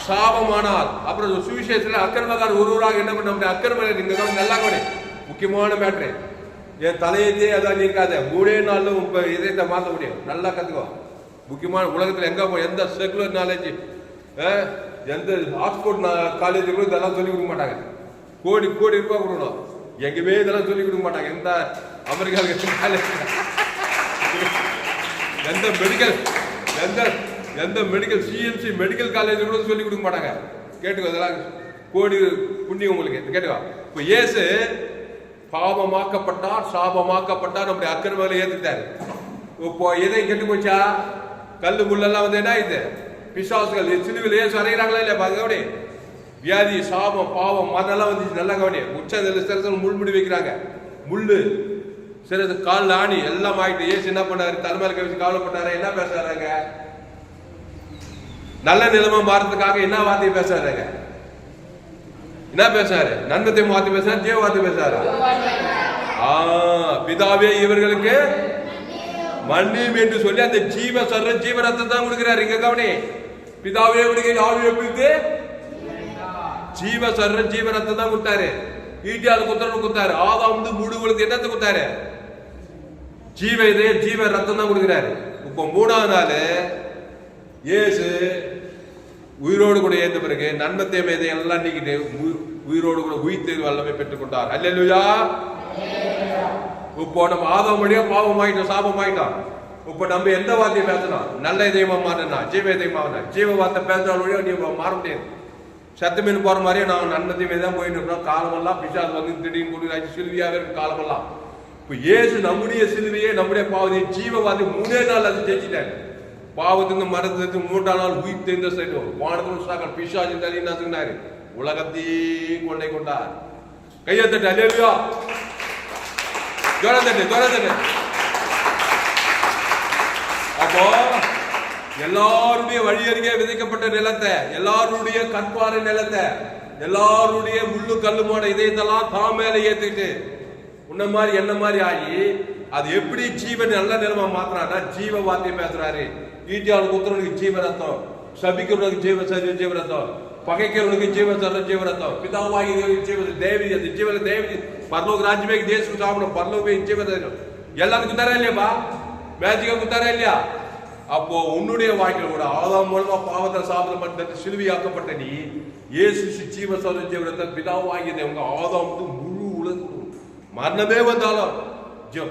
சாபமானார். அப்புறம் சுவிசேஷத்துல அக்கிரமக்காரர் ஒருவராக என்ன பண்ண முடியும்? அக்கிரம நீங்க நல்லா கவனி, முக்கியமான மேட்ரு. என் தலையத்தே அதான் இருக்காத 3 நாள்ல உங்க இதயத்தை மாற்ற முடியும். நல்லா கத்துக்கோ. முக்கியமான உலகத்துல எங்க போ, எந்த செகுலர் நாலேஜ், எந்த ஆக்ஸ்போர்ட் காலேஜுகளும் இதெல்லாம் சொல்லிக் கொடுக்க மாட்டாங்க. கோடி கோடி ரூபாய் கொடுக்கணும், எங்கேயுமே இதெல்லாம் சொல்லிக் கொடுக்க மாட்டாங்க. எந்த அமெரிக்காவுக்கு காலேஜ், எந்த மெடிக்கல் சிஎம்சி மெடிக்கல் காலேஜ் கூட சொல்லிக் கொடுக்க மாட்டாங்க. கேட்டுக்கோ, இதெல்லாம் கோடி புண்ணியம் உங்களுக்கு. கேட்டுக்கோ. இப்போ இயேசு பாவமாக்கப்பட்டார், சாபமாக்கப்பட்டார், நம்முடைய அக்கிரமங்களை ஏத்துட்டாரு. இப்போ எதை கெட்டு போச்சா? கல்லு முள்ளெல்லாம் வந்து என்ன இது பிசாசுகள் சிலுவையில் இயேசு அறையிறாங்களா இல்லையா? கவனி, வியாதி, சாபம், பாவம், மதெல்லாம் வந்துச்சு. நல்லா கவனி. உச்சத்தில் முள்முடி வைக்கிறாங்க, முள்ளு சிறது கால் ஆணி எல்லாம் ஆயிட்டு. இயேசு என்ன பண்ணாரு? தலைமையில கவிச்சு கவலைப்பட்டாரு. என்ன பேசுறாங்க? நல்ல நிலைமை மாறதுக்காக என்ன வார்த்தையை பேசுறாங்க? என்ன பேசுறாரு? நன்மத்தை வார்த்தை பேசுறாரு, ஜீவ வார்த்தை பேசுறாரு. பிதாவே இவர்களுக்கு மன்னியும் என்று சொல்லி அந்த ஜீவ சர்ற ஜீவ ரத்தம் தான் கொடுக்கிறாரு. இங்க கவனி, பிதாவே ஆவியை பிடித்து ஜீவ சர்ற ஜீவ ரத்தம் தான் கொடுத்தாரு. ஈட்டியால் குத்துறன்னு கொடுத்தாரு. ஆதாம் முழுவதுக்கு என்னத்தை கொடுத்தாரு? ஜீவ இதே ஜீவ ரத்தம் தான் கொடுக்கிறாரு. இப்போ 3ஆவது நாள் இயேசு உயிரோடு கூட ஏற்ற பிறகு நன்மத்தை மேதை எல்லாம் நீக்கிட்டு உயிரோடு கூட உயிர்த்தெழு வல்லமை பெற்றுக் கொண்டார். அல்லேலூயா. இப்போ நம்ம ஆதாம் வழியா பாவம் ஆயிட்டோம், சாபம் ஆயிட்டோம். இப்போ நம்ம எந்த வார்த்தையை பேசணும்? நல்ல இதயமா மாறினா, ஜீவ இதயமா ஜீவ வார்த்தை பேசுற வழியா நீ மாற முடியாது. சத்தமீன் போற மாதிரியே நாங்கள் நன்மத்தையுமே தான் போயிட்டு இருக்கோம். காலமெல்லாம் பிசாசு வந்து திடீர்னு கொடுக்குறாங்க, சிலுவையாவே இருக்கு காலமெல்லாம். இப்போ இயேசு நம்முடைய சிலுவையே நம்முடைய பாவத்தை ஜீவ வார்த்தை 3 நாள் அது ஜெயிச்சிட்டாங்க. பாவத்திலிருந்து மரத்திலிருந்து 3ஆம் நாள் உயிர் தெரிந்த சைடு வானத்தில் பிசாசு தனினாரு உலகத்தையும் கொண்டை கொண்டார். கையத்தட்டு அல்லேலூயா. ஜோரத்தட்டு. அப்போ எல்லாருடைய வழியருகே விதைக்கப்பட்ட நிலத்தை, எல்லாருடைய கற்பாறை நிலத்தை, எல்லாருடைய முள்ளு கல்லுமான இதயத்தெல்லாம் தான் மேல ஏத்துக்கிட்டு உன்ன மாதிரி என்ன மாதிரி ஆகி அது எப்படி ஜீவன் நல்ல நிலமா மாத்திரான்னா ஜீவ வார்த்தையை பேசுறாரு. ஈட்டியால் குத்துறவனுக்கு ஜீவ ரத்தம், சபிக்கிறவனுக்கு ஜீவ ரத்தம், பகைக்கிறவனுக்கு ஜீவ ரத்தம், பிதாவாகி ஜீவ தேவி, அந்த ஜீவன தேவி பரலோக ராஜ்யமே தேசம் சாப்பிடும், பரலோக ஜீவ எல்லாத்துக்கும் தர இல்லையாப்பா, மேஜிக்கா குத்தாரா இல்லையா? அப்போ உன்னுடைய வாழ்க்கையில் கூட ஆதாம் மூலமா பாவத்தை சாப்பிட சிலுவையாக்கப்பட்ட நீ இயேசு ஜீவ ஜீவனத்தை பிதாவாகியதை உங்க ஆதாம் முழு உலகம் மரணமே வந்தாலும்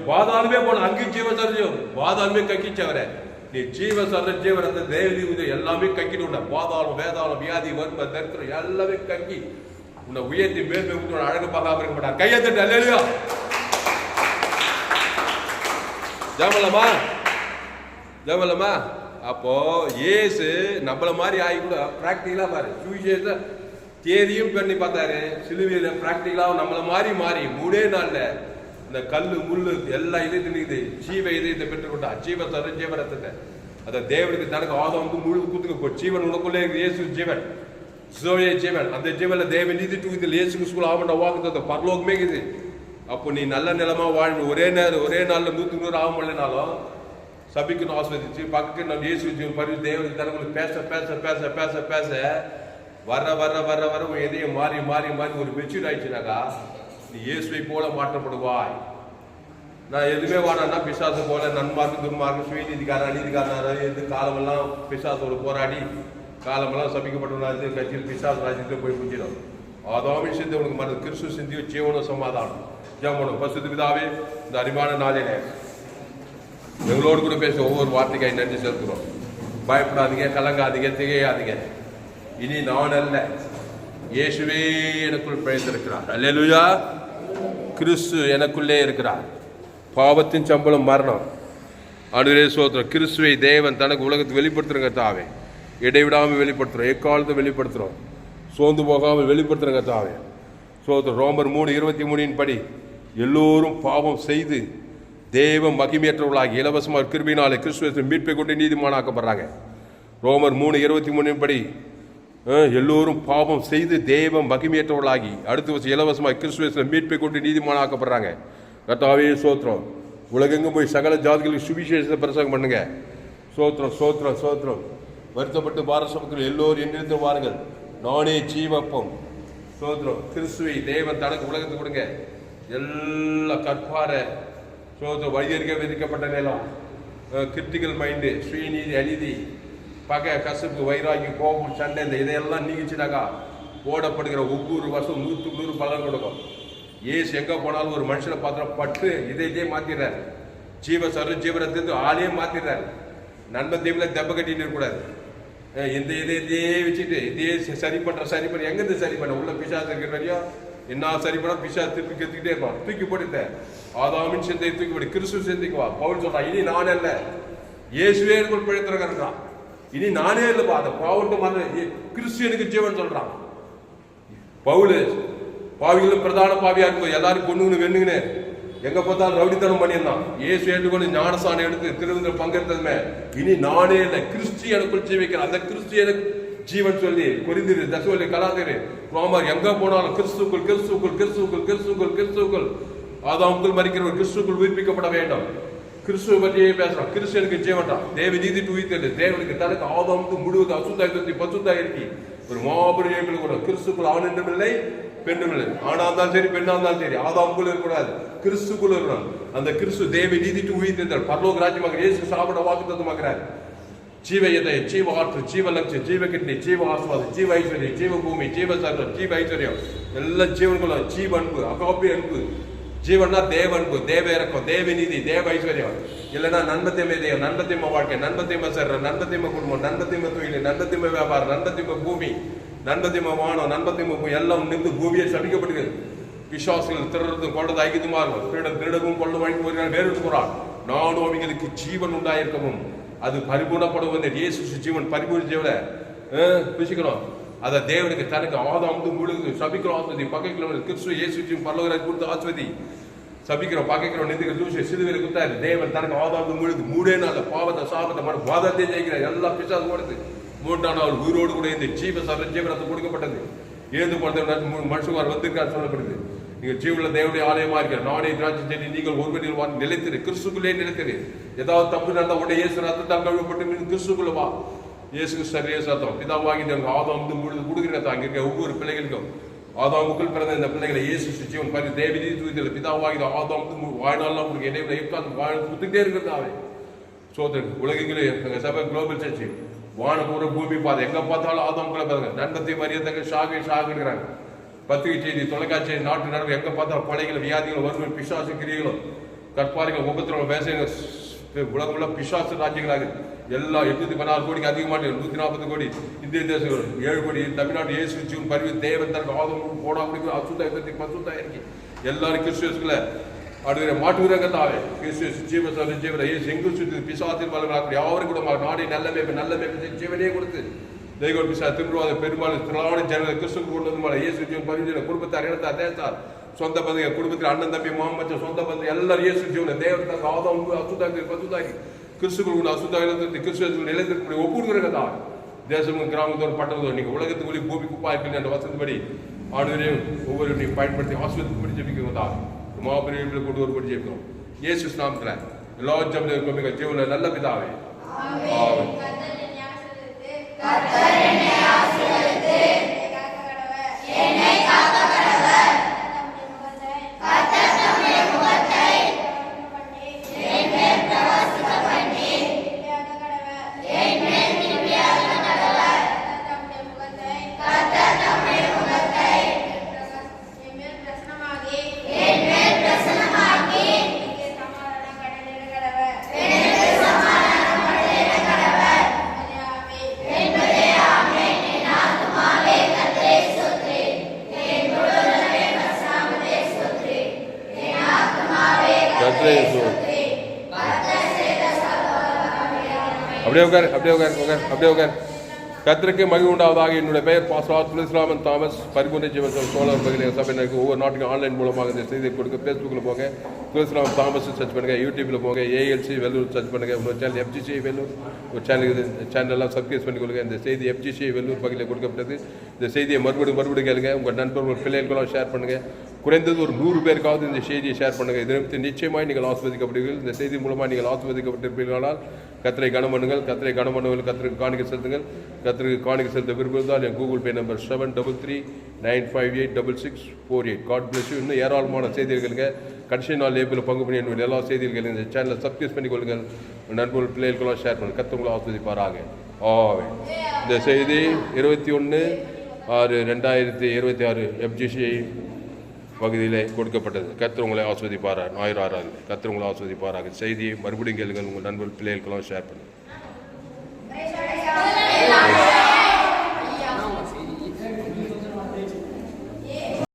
பாதாளுமே போன அங்கேயும் ஜீவ சர்ஜம் பாதாளுமே கக்கிச்சவர நீ ஜீவ சர்ற ஜீவனத்தை தேவதி எல்லாமே கக்கிட்டு உன்ன பாதாளம் வேதாளம் வியாதி வறுமை தரித்திரம் எல்லாமே கக்கி உன்னை உயர்த்தி மேன்மை அழகு பார்க்காம இருக்க மாட்டார். கையத்தட்டு அல்லேலூயா. ஜமலமா. அப்போ இயேசு நம்மள மாதிரி ஆகி கூட பிராக்டிகலா பாரு, சுவிசேஷ தேதியும் பண்ணி பார்த்தாரு, சிலுவையில பிராக்டிகலா நம்மள மாதிரி மாறி 3 நாள்ல இந்த கல்லு முள்ளு எல்லா இதயத்தையும் இருக்குது ஜீவ இதயத்தை பெற்றுக்கொண்டா ஜீவ சர ஜீவரத்தை அதை தேவனுக்கு தனக்கு ஆதம் முழு குத்துக்கு ஜீவன் உனக்குள்ளே இருக்குது. இயேசு ஜீவன் ஜோயே ஜீவன், அந்த ஜீவன்ல தேவ நீதி தூக்கிது இயேசு ஸ்கூல் ஆவண்ட வாக்குறது பரலோகமே இருக்குது. அப்போ நீ நல்ல நிலமா வாழ்வு ஒரே நாள்ல 100 ஆக முடியலனாலும் சபிக்கணும் ஆஸ்வதிச்சு பக்கத்து நம்ம இயேசு பரிவு தேவனுக்கு தனக்கு பேச பேச பேச பேச பேச வர வர வர வர எதையும் மாறி மாறி மாறி ஒரு மெச்சூர் ஆயிடுச்சுனாக்கா நீ இயேசுவை போல மாற்றப்படுவாய். நான் எதுவுமே வாடனா பிசாசு போல நன்மார்க்கு துன்மார்க்கு சுயநீதிக்காரன் அநீதிக்காரன் எது காலமெல்லாம் பிசாசோடு போராடி காலமெல்லாம் சபிக்கப்பட்டவனாது கட்சியில் பிசாசு ராஜ்யத்தில் போய் முடிஞ்சிடும். ஆதாமி சிந்தி உனக்கு மன கிறிஸ்து சிந்தியோ ஜீவனோ சமாதானம் ஜாமனும் பசுத்து பிதாவே இந்த அறிவான நாளிலே எங்களோடு கூட பேச ஒவ்வொரு வார்த்தைக்காய் நன்றி செலுத்துகிறோம். பயப்படாதீங்க, கலங்காதீங்க, திகையாதீங்க. இனி நான் அல்ல, இயேசுவே எனக்குள் பிழைத்திருக்கிறார். அல்லேலூயா. கிறிஸ்து எனக்குள்ளே இருக்கிறார். பாவத்தின் சம்பளம் மரணம், ஆண்டவரே ஸ்தோத்திரம். கிறிஸ்துவை தேவன் தனக்கு உலகத்துக்கு வெளிப்படுத்துறங்க தாவே. இடைவிடாமல் வெளிப்படுத்துகிறோம், எக்காலத்தை வெளிப்படுத்துகிறோம், சோர்ந்து போகாமல் வெளிப்படுத்துறங்க தாவே. ஸ்தோத்திரம். ரோமர் 3:23 படி எல்லோரும் பாவம் செய்து தேவ மகிமையற்றவர்களாகி இலவசமாக கிருபையினாலே கிறிஸ்துவின் மீட்பை கொண்டு நீதிமானாக்கப்படுறாங்க. ரோமர் 3:23 படி எல்லோரும் பாவம் செய்து தேவ மகிமையற்றவர்களாகி அடுத்த வருஷம் இலவசமாக கிறிஸ்துவின் மீட்பை கொண்டு நீதிமானாக்கப்படுறாங்க. கர்த்தாவே ஸ்தோத்திரம். உலகெங்கும் போய் சகல ஜாதிகளுக்கு சுவிசேஷத்தை பிரசங்கம் பண்ணுங்க. ஸ்தோத்திரம் ஸ்தோத்திரம் ஸ்தோத்திரம். வருத்தப்பட்டு பாரசமக்கள் எல்லோரும் என்னிடத்தில் வாருங்கள், நானே ஜீவப்பம். ஸ்தோத்திரம். கிறிஸ்துவை தேவன் தனக்கு உலகத்துக்கு கொடுங்க. எல்லா கற்பார ஸ்தோத்திரம். வழியறிக்க விதிக்கப்பட்ட நிலம், கிரிட்டிக்கல் மைண்டு, ஸ்ரீநீதி, அநீதி, பகை, கசப்பு, வைராகி, கோபம், சண்டை, இதையெல்லாம் நீங்கிச்சுனாக்கா போடப்படுகிற ஒவ்வொரு வருஷம் 100க்கு 100 பலன் கொடுக்கும். ஏசு எங்க போனாலும் ஒரு மனுஷனை பார்த்தா பட்டு இதே மாத்திடுறாரு. ஜீவரத்திலிருந்து ஆளையே மாத்திடுறாரு. நண்பன் தீவில தெப்ப கட்டிட்டு இருக்கக்கூடாது. இந்த இதே வச்சுட்டு இதே சரி பண்ண எங்கிருந்து சரி பண்ண உள்ள பிசாசு இருக்கிற வரையும் என்ன சரி பண்ணா பிசாசு திருப்பி கத்துக்கிட்டே இருப்பான். தூக்கி போட்டு ஆதாமின் சிந்தையை தூக்கி போட்டு கிறிஸ்து சிந்திக்குவா. பவுல் சொல்றான், இனி நானே இல்ல, இயேசுவே எனக்கு பிழைத்திருக்கிறான். இனி நானே இல்லப்பா, அந்த பாவட்டு மாதிரி கிறிஸ்து எனக்கு ஜீவன் சொல்றான். பவுல் பாவிகளும் பிரதான பாவியா இருக்கும், எல்லாரும் கொண்டுங்கன்னு வெண்ணுங்கன்னு எங்க பார்த்தாலும் ரவுடித்தனம் பண்ணியிருந்தான். இயேசு ஏற்றுக்கொண்டு ஞானசானம் எடுத்து திருவிழா பங்கெடுத்ததுமே இனி நானே இல்லை, கிறிஸ்து எனக்குள் ஜீவிக்கிறேன். அந்த கிறிஸ்து எனக்கு ஜீவன் சொல்லி கொரிந்திரு, தசுவலி, கலாதிரு, ரோமர் எங்க போனாலும் கிறிஸ்துக்குள் கிறிஸ்துக்குள் கிறிஸ்துக்குள் கிறிஸ்துக்குள் கிறிஸ்துக்குள் ஆதாமுக்குள் மரிக்கிறவர் கிறிஸ்துக்குள் உயிர்ப்பிக்கப்பட வேண்டும். கிறிஸ்துவ பற்றியே பேசுறான். கிறிஸ்து எனக்கு ஜீவன்டா, தேவ நீதி உயிர்த்தது, தேவனுக்கு தனக்கு ஆதாமுக்கு முழுவது அசுத்தாயத்தை பசுத்தாயிருக்கி ஒரு மாபெரும் கூட கிறிஸ்துக்குள் ஆண் என்றும் இல்லை பெண்ணும் இல்லை. ஆணா இருந்தாலும் சரி பெண்ணா இருந்தாலும் சரி ஆதாமுக்குள்ள இருக்கக்கூடாது, கிறிஸ்துக்குள்ள இருக்கணும். அந்த கிறிஸ்து தேவ நீதி உயிர்த்தல் பரலோக ராஜ்யமாக இயேசு சாப்பிட வாக்குத்தத்தமாக்குறாரு. ஜீவ எதை, ஜீவ ஆற்று, ஜீவ லட்சியம், ஜீவ கிட்னி, ஜீவ ஆஸ்வாதம், ஜீவ ஐஸ்வர்யம், ஜீவ பூமி, ஜீவ சர்வம், ஜீவ ஐஸ்வர்யம், எல்லா ஜீவன்களும் ஜீவ அன்பு, அகாப்பி அன்பு. ஜீவன்னா தேவ அன்பு, தேவ இறக்கம், தேவ நீதி, தேவ ஐஸ்வர்யம். இல்லைன்னா நண்பத்தியமை தேவம், நண்பத்தியமை வாழ்க்கை, நண்பத்தியமை சர்ற, நண்பத்தியமை குடும்பம், நண்பத்தியமை தொழில், நண்பத்தியமை வியாபாரம், நண்பத்தியமை பூமி, நண்பத்தியமை வானம், நண்பத்தியமை எல்லாம் நின்று பூமியை சபிக்கப்படுகிறது. விசுவாசிகள் திருடுறது கொண்டது ஐக்கியமா இருக்கும். திருடவும் கொள்ள வழி வேறு போறான். நானும் அவங்களுக்கு ஜீவன் உண்டாயிருக்கவும் அது பரிபூர்ணப்படுவது இயேசு ஜீவன் பரிபூர்ண ஜீவனை புசிக்கணும். அதை தேவனுக்கு தனக்கு ஆதாம் முழுது சபிக்கிறோம். ஆஸ்வதி பகைக்கிறோம். கிறிஸ்துவ இயேசு ஜீவன் பரலோகராஜ் கொடுத்து ஆஸ்வதி சபிக்கிறோம், பகைக்கிறோம், நிந்திக்கிற தூசி சிலுவையில் கொடுத்தாரு. தேவன் தனக்கு ஆதாம் முழுது 3 நாள் பாவத்தை சாபத்தை மன பாதத்தை ஜெயிக்கிறார். எல்லாம் பிசாசு கொடுத்து 3ஆம் நாள் உயிரோடு கூட இந்த ஜீவரத்தை கொடுக்கப்பட்டது. ஏந்து போன மனுஷகுமார் வந்திருக்காரு சொல்லப்படுது. நீங்கள் ஜீவன தேவனுடைய ஆலயமா இருக்கிற நானே திராட்சை செடி, நீங்கள் ஒருவரில் நிலைத்திரு, கிறிஸ்துக்குள்ளே நிலைத்திரு. ஏதாவது தப்பு நடந்தா உடனே இயேசு ரத்தத்தால் கழுவப்பட்டு கிறிஸ்துக்குள்ள வா. இயேசுக்கு சரியா சத்தம் பிதாவாகி ஆதாம் முழுது கொடுக்குற தாங்க இருக்க ஒவ்வொரு பிள்ளைகளுக்கும் ஆதாமுக்குள் பிறந்த இந்த பிள்ளைகளை இயேசு ஜீவன் பரி தேவதி தூதியில் பிதாவாகி ஆதாம் வாழ்நாள் உங்களுக்கு இடையில குத்துக்கிட்டே இருக்கிறதாவே சோதனை. உலகங்களே எங்க சபை குளோபல் சர்ச்சு வானபூர பூமி பாதை எங்க பார்த்தாலும் ஆதாமுக்குள்ள பாருங்க. நண்பத்தை மரியாதைக்கு ஷாகுங்கிறாங்க. பத்திரிகை செய்தி, தொலைக்காட்சி, நாட்டு நடவு எங்க பார்த்தாலும் படைகள், வியாதிகள், வறுமை, பிசாசு கிரிகளும், கற்பாரிகள், உபத்திரம், வேசைகள், உலகம் உள்ள பிசாசு ராஜ்யங்களாக எல்லா 816 கோடிக்கு அதிகமான 140 கோடி இந்திய தேசங்கள், 7 கோடி தமிழ்நாடு இயேசு ஜீவன் பரிவு தேவன் தனக்கு ஆதம் போடா முடிக்கும் அசுத்தாயிரத்தி பசுத்தா இருக்கு. எல்லாரும் கிறிஸ்துவஸ்களை அடுத்த மாட்டுகிறாங்க தாவே. கிறிஸ்துவ ஜீவ ஜீவன இயேசு எங்கு சுற்றி பிசாசின் பலங்களாக யாரும் கூட நாடை நல்ல மேய்ப்பு ஜீவனே கொடுத்து தெய்வ பிசா திருவாத பெரும்பாலும் திரளான ஜனங்கள் கிறிஸ்துவ கொண்டு வந்து இயேசு ஜீவன் பரிவு குடும்பத்தார் இனத்தார் தேசார் சொந்த பந்தங்க குடும்பத்தில் அண்ணன் தம்பி மாமச்ச சொந்த பந்தம் எல்லாரும் இயேசு ஜீவன தேவன் ஆதம் அசுத்தாக்கி பசுத்தாக்கி கிறிஸ்துக்குள் அசுத்தாயிரத்தி கிறிஸ்துவ நிலைத்திற்கு ஒப்புடுகிறங்க தான். தேசமும் கிராமத்தோடு பட்டதோடு நீங்கள் உலகத்துக்குள்ளே பூமி குப்பா இருக்கிற அந்த வசதிப்படி ஆண்டுகளையும் ஒவ்வொரு நீ பயன்படுத்தி ஆஸ்வதிப்படி ஜெபிக்கிறோம் தான். மாபெரிய கொண்டு ஒருபடி ஜெபிக்கிறோம் இயேசு நாமத்தில் எல்லா ஜப ஜீவன நல்ல பிதாவே. அப்படியே உட்கார். கர்த்தருக்கு மகிமை உண்டாவதாக. என்னுடைய பெயர் பாஸ்டர் துளசிராமன் தாமஸ், பரிபூர்ண ஜீவன் சோழர் பகுதியில் சபையினருக்கு ஒவ்வொரு நாட்டுக்கும் ஆன்லைன் மூலமாக இந்த செய்தியை கொடுக்க. ஃபேஸ்புக்கில் போங்க, துளசிராமன் தாமஸ் சர்ச் பண்ணுங்கள். யூடியூப்பில் போங்க, ஏஎல்சி வெல்லூர் சர்ச் பண்ணுங்கள். இன்னொரு சேனல் எஃப்ஜிசி வெல்லூர் ஒரு சேனலெல்லாம் சப்ஸ்கிரைப் பண்ணி கொடுங்க. இந்த செய்தி எஃப்ஜிசி வெல்லூர் பகுதியில் கொடுக்கப்பட்டது. இந்த செய்தியை மறுபடியும் கேளுங்க. உங்கள் நண்பர்கள் பிள்ளைகளுக்கெல்லாம் ஷேர் பண்ணுங்கள். குறைந்தது ஒரு 100 பேருக்காவது இந்த செய்தியை ஷேர் பண்ணுங்கள். இதற்கு நிச்சயமாய் நீங்கள் ஆஸ்வதிக்கப்படுவீர்கள். இந்த செய்தி மூலமாக நீங்கள் ஆஸ்வதிக்கப்பட்டிருப்பீர்களால் கர்த்தரை கனம் பண்ணுங்கள். கர்த்தரை கனம் பண்ணுங்கள். கர்த்தருக்கு காணிக்கை செலுத்துங்கள். கர்த்தருக்கு காணிக்கை செலுத்த விரும்புவதால் என் Google Pay number 7339586648. God bless you. இன்னும் ஏராளமான செய்திகளுங்க. கடைசி நாள் லேபில் பங்கு பண்ணி என்னுடைய எல்லா செய்திகளும் இந்த சேனலை சப்ஸ்கிரைப் பண்ணி கொள்ளுங்கள். நண்பர்கள் பிள்ளைகளுக்கெல்லாம் ஷேர் பண்ணுங்கள். கர்த்தவங்களை ஆஸ்வதிப்பாராக. இந்த செய்தி 21/6/2026 எஃப்ஜிசி பகுதியிலே கொடுக்கப்பட்டது. கர்த்தர் உங்களை ஆஸ்வதிப்பாராக. ஞாயிறு ஆராதனை. கர்த்தர் உங்களை ஆஸ்வதிப்பாராக. செய்தியை மறுபடியும் கேளுங்கள். உங்கள் நண்பர்கள் பிள்ளைகளுக்கெல்லாம் ஷேர் பண்ணுங்கள்.